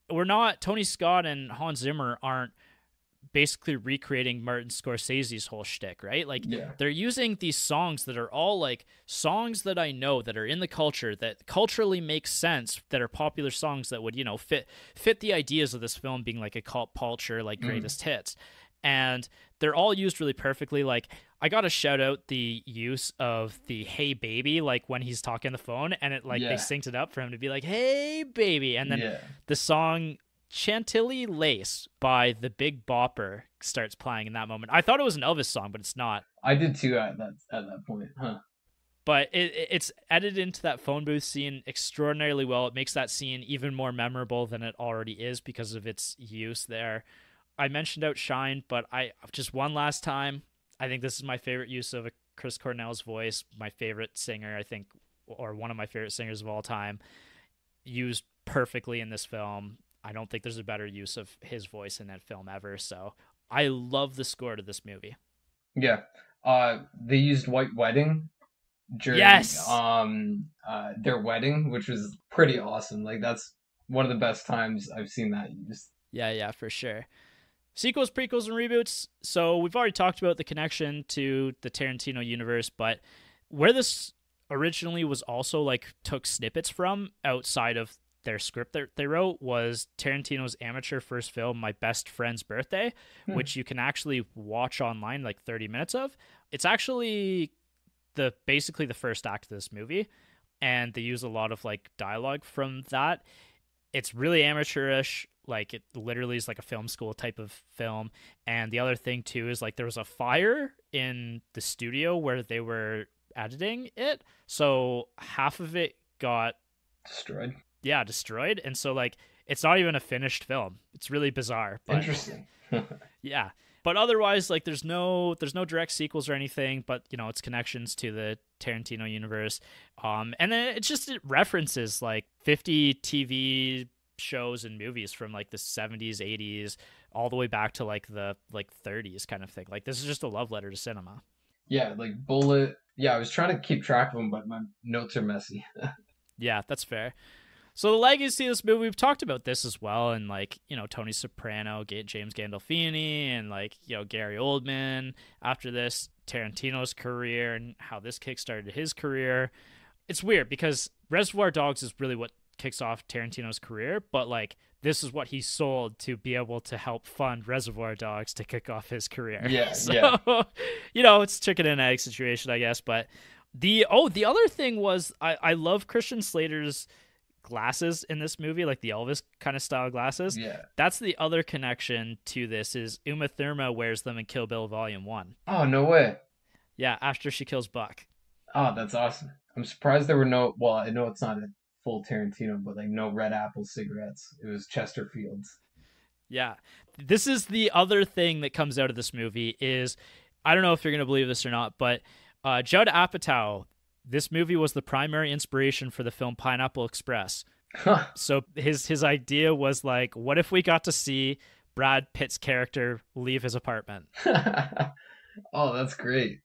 we're not, Tony Scott and Hans Zimmer aren't basically recreating Martin Scorsese's whole shtick, right? Like they're using these songs that are all like songs that I know that are in the culture that culturally make sense, that are popular songs that would, fit the ideas of this film being like a cult culture, like greatest hits. And they're all used really perfectly. Like I got to shout out the use of the "Hey Baby," like when he's talking on the phone and it like they synced it up for him to be like, "Hey Baby." And then the song Chantilly Lace by the Big Bopper starts playing in that moment. I thought it was an Elvis song, but it's not. I did too at that point, huh? But it's edited into that phone booth scene extraordinarily well. It makes that scene even more memorable than it already is because of its use there. I mentioned Outshine, but I just one last time, I think this is my favorite use of Chris Cornell's voice, my favorite singer, I think, or one of my favorite singers of all time, used perfectly in this film. I don't think there's a better use of his voice in that film ever. So I love the score to this movie. Yeah. They used White Wedding during their wedding, which was pretty awesome. Like that's one of the best times I've seen that used. Yeah, for sure. Sequels, prequels, and reboots. So we've already talked about the connection to the Tarantino universe, but where this originally was also like took snippets from outside of their script that they wrote was Tarantino's amateur first film, My Best Friend's Birthday, which you can actually watch online, like 30 minutes of. It's actually basically the first act of this movie, and they use a lot of like dialogue from that. It's really amateurish. Like it literally is like a film school type of film. And the other thing too is like there was a fire in the studio where they were editing it, so half of it got destroyed. Yeah, destroyed. And so like it's not even a finished film. It's really bizarre. But, interesting. Yeah. But otherwise, like there's no direct sequels or anything, but it's connections to the Tarantino universe. And then it references like 50 TV shows and movies from like the 70s, 80s, all the way back to like the 30s kind of thing. Like this is just a love letter to cinema. Yeah, like Bullet. Yeah, I was trying to keep track of them, but my notes are messy. Yeah, that's fair. So the legacy of this movie, we've talked about this as well, and like, Tony Soprano, James Gandolfini, and like, Gary Oldman. After this, Tarantino's career and how this kickstarted his career. It's weird because Reservoir Dogs is really what kicks off Tarantino's career, but like this is what he sold to be able to help fund Reservoir Dogs to kick off his career. Yeah, so, it's chicken and egg situation, I guess. But the other thing was I love Christian Slater's glasses in this movie, like the Elvis kind of style glasses. Yeah. That's the other connection to this is Uma Thurman wears them in Kill Bill Volume 1. Oh, no way. Yeah, after she kills Buck. Oh, that's awesome. I'm surprised there were well, I know it's not a full Tarantino, but like no Red Apple cigarettes. It was Chesterfields. Yeah. This is the other thing that comes out of this movie is, I don't know if you're going to believe this or not, but Judd Apatow, this movie was the primary inspiration for the film Pineapple Express. Huh. So his idea was like, what if we got to see Brad Pitt's character leave his apartment? Oh, that's great.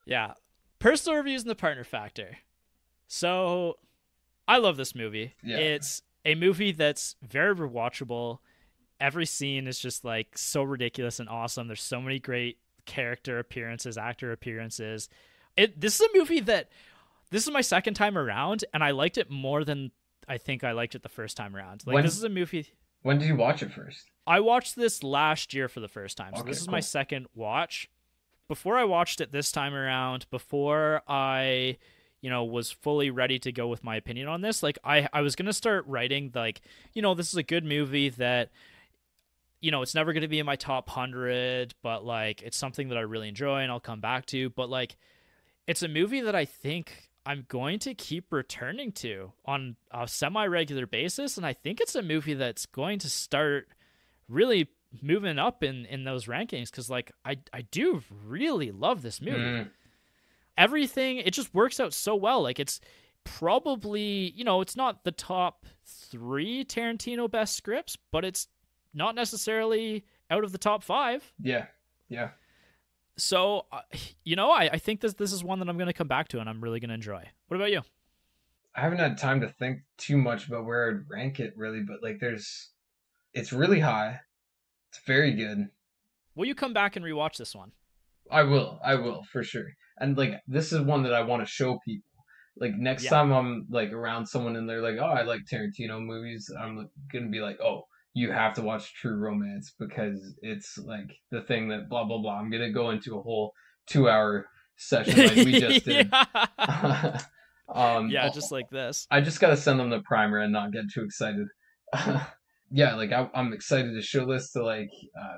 Yeah. Personal reviews and the partner factor. So I love this movie. Yeah. It's a movie that's very rewatchable. Every scene is just like so ridiculous and awesome. There's so many great character appearances, actor appearances. This is a movie that this is my second time around, and I liked it more than I think I liked it the first time around. Like, this is a movie. When did you watch it first? I watched this last year for the first time. So Okay, this is cool. my second watch. Before I watched it this time around, before I, was fully ready to go with my opinion on this, like I was going to start writing like, this is a good movie that, it's never going to be in my top 100, but like it's something that I really enjoy and I'll come back to. But like, it's a movie that I think I'm going to keep returning to on a semi-regular basis, and I think it's a movie that's going to start really moving up in those rankings because, like, I do really love this movie. Everything, it just works out so well. Like, it's probably, it's not the top 3 Tarantino best scripts, but it's not necessarily out of the top 5. Yeah. So, I think this is one that I'm going to come back to and I'm really going to enjoy. What about you? I haven't had time to think too much about where I'd rank it really, but like it's really high. It's very good. Will you come back and rewatch this one? I will for sure. And like this is one that I want to show people. Like next time I'm like around someone and they're like, "Oh, I like Tarantino movies," I'm gonna be like, "Oh, you have to watch True Romance because it's like the thing that blah blah blah." I'm gonna go into a whole 2-hour session like we just did. Just like this. I just gotta send them the primer and not get too excited. Yeah, like I'm excited to show this to like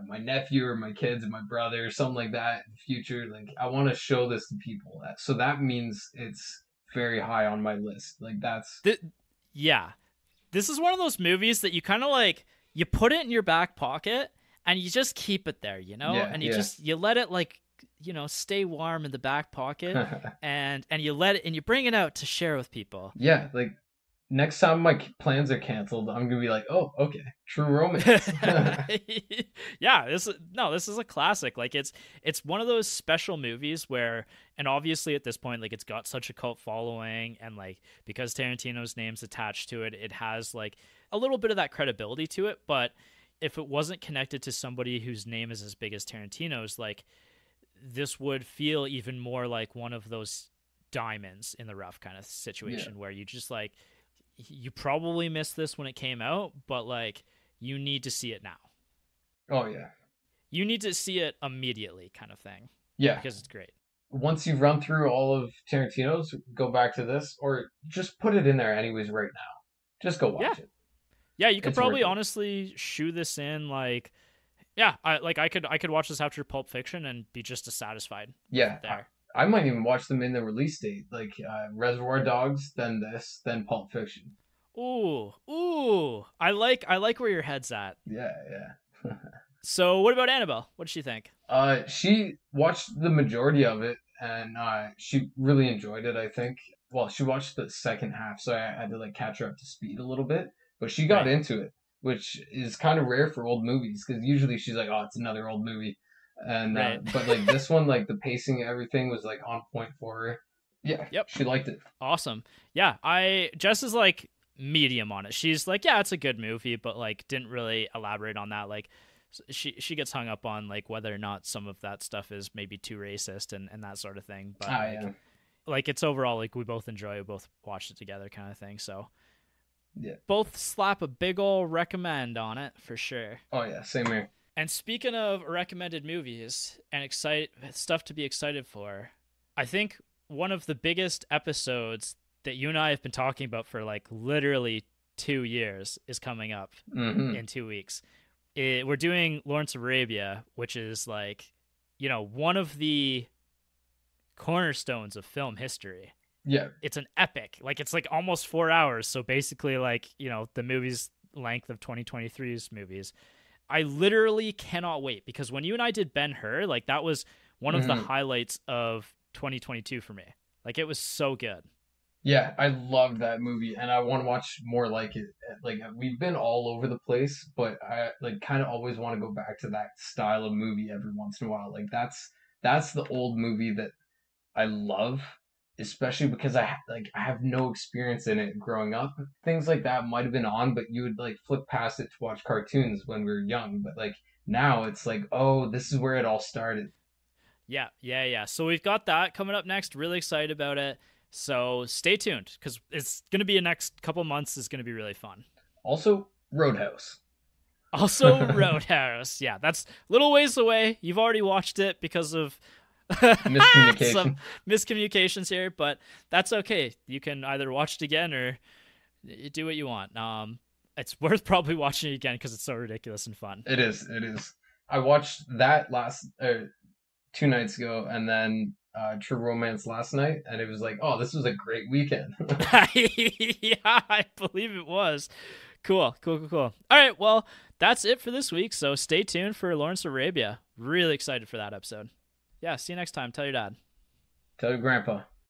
my nephew or my kids and my brother or something like that in the future. Like I want to show this to people. So that means it's very high on my list. Like that's this is one of those movies that you kind of like you put it in your back pocket and you just keep it there, and you let it like stay warm in the back pocket and you let it and you bring it out to share with people. Yeah, like next time my plans are canceled, I'm gonna be like, "Oh, okay, True Romance." Yeah, this is a classic. Like it's one of those special movies where, and obviously at this point, like it's got such a cult following, and like because Tarantino's name's attached to it, it has like a little bit of that credibility to it. But if it wasn't connected to somebody whose name is as big as Tarantino's, like this would feel even more like one of those diamonds in the rough kind of situation where you just like. You probably missed this when it came out, but like you need to see it now. Oh yeah. You need to see it immediately kind of thing. Yeah. Because it's great. Once you've run through all of Tarantino's, go back to this or just put it in there anyways right now. Just go watch it. Yeah, you could probably honestly shoe this in like I could watch this after Pulp Fiction and be just as satisfied. Yeah. There. I might even watch them in the release date, like Reservoir Dogs, then this, then Pulp Fiction. Ooh! I like where your head's at. Yeah. So, what about Annabelle? What did she think? She watched the majority of it, and she really enjoyed it. I think. Well, she watched the second half, so I had to like catch her up to speed a little bit. But she got into it, which is kind of rare for old movies because usually she's like, "Oh, it's another old movie." And but like this one, like the pacing and everything was like on point for her. Yeah. Yep. She liked it. Awesome. Yeah. Jess is like medium on it. She's like, yeah, it's a good movie, but like didn't really elaborate on that. Like she gets hung up on like whether or not some of that stuff is maybe too racist and that sort of thing. But like it's overall like we both enjoy, we both watched it together kind of thing. So yeah, both slap a big ol' recommend on it for sure. Oh yeah, same here. And speaking of recommended movies and stuff to be excited for, I think one of the biggest episodes that you and I have been talking about for like literally 2 years is coming up in 2 weeks. We're doing Lawrence of Arabia, which is like, you know, one of the cornerstones of film history. Yeah. It's an epic. Like, it's like almost 4 hours. So basically, like, you know, the movie's length of 2023's movies. I literally cannot wait because when you and I did Ben-Hur, like, that was one of the highlights of 2022 for me. Like, it was so good. Yeah, I loved that movie, and I want to watch more like it. Like, we've been all over the place, but I like kind of always want to go back to that style of movie every once in a while. Like, that's the old movie that I love, especially because I have no experience in it growing up. Things like that might have been on, but you would like flip past it to watch cartoons when we were young. But like now, it's like, oh, this is where it all started. Yeah. So we've got that coming up next. Really excited about it. So stay tuned because it's going to be a next couple months is going to be really fun. Also, Roadhouse. Yeah, that's a little ways away. You've already watched it because of miscommunication. Some miscommunications here, but that's okay. You can either watch it again or do what you want. It's worth probably watching it again because it's so ridiculous and fun. It is. I watched that 2 nights ago, and then True Romance last night, and it was like, oh, this was a great weekend. Yeah, I believe it was. Cool. All right, well, that's it for this week, so stay tuned for Lawrence of Arabia. Really excited for that episode. Yeah, see you next time. Tell your dad. Tell your grandpa.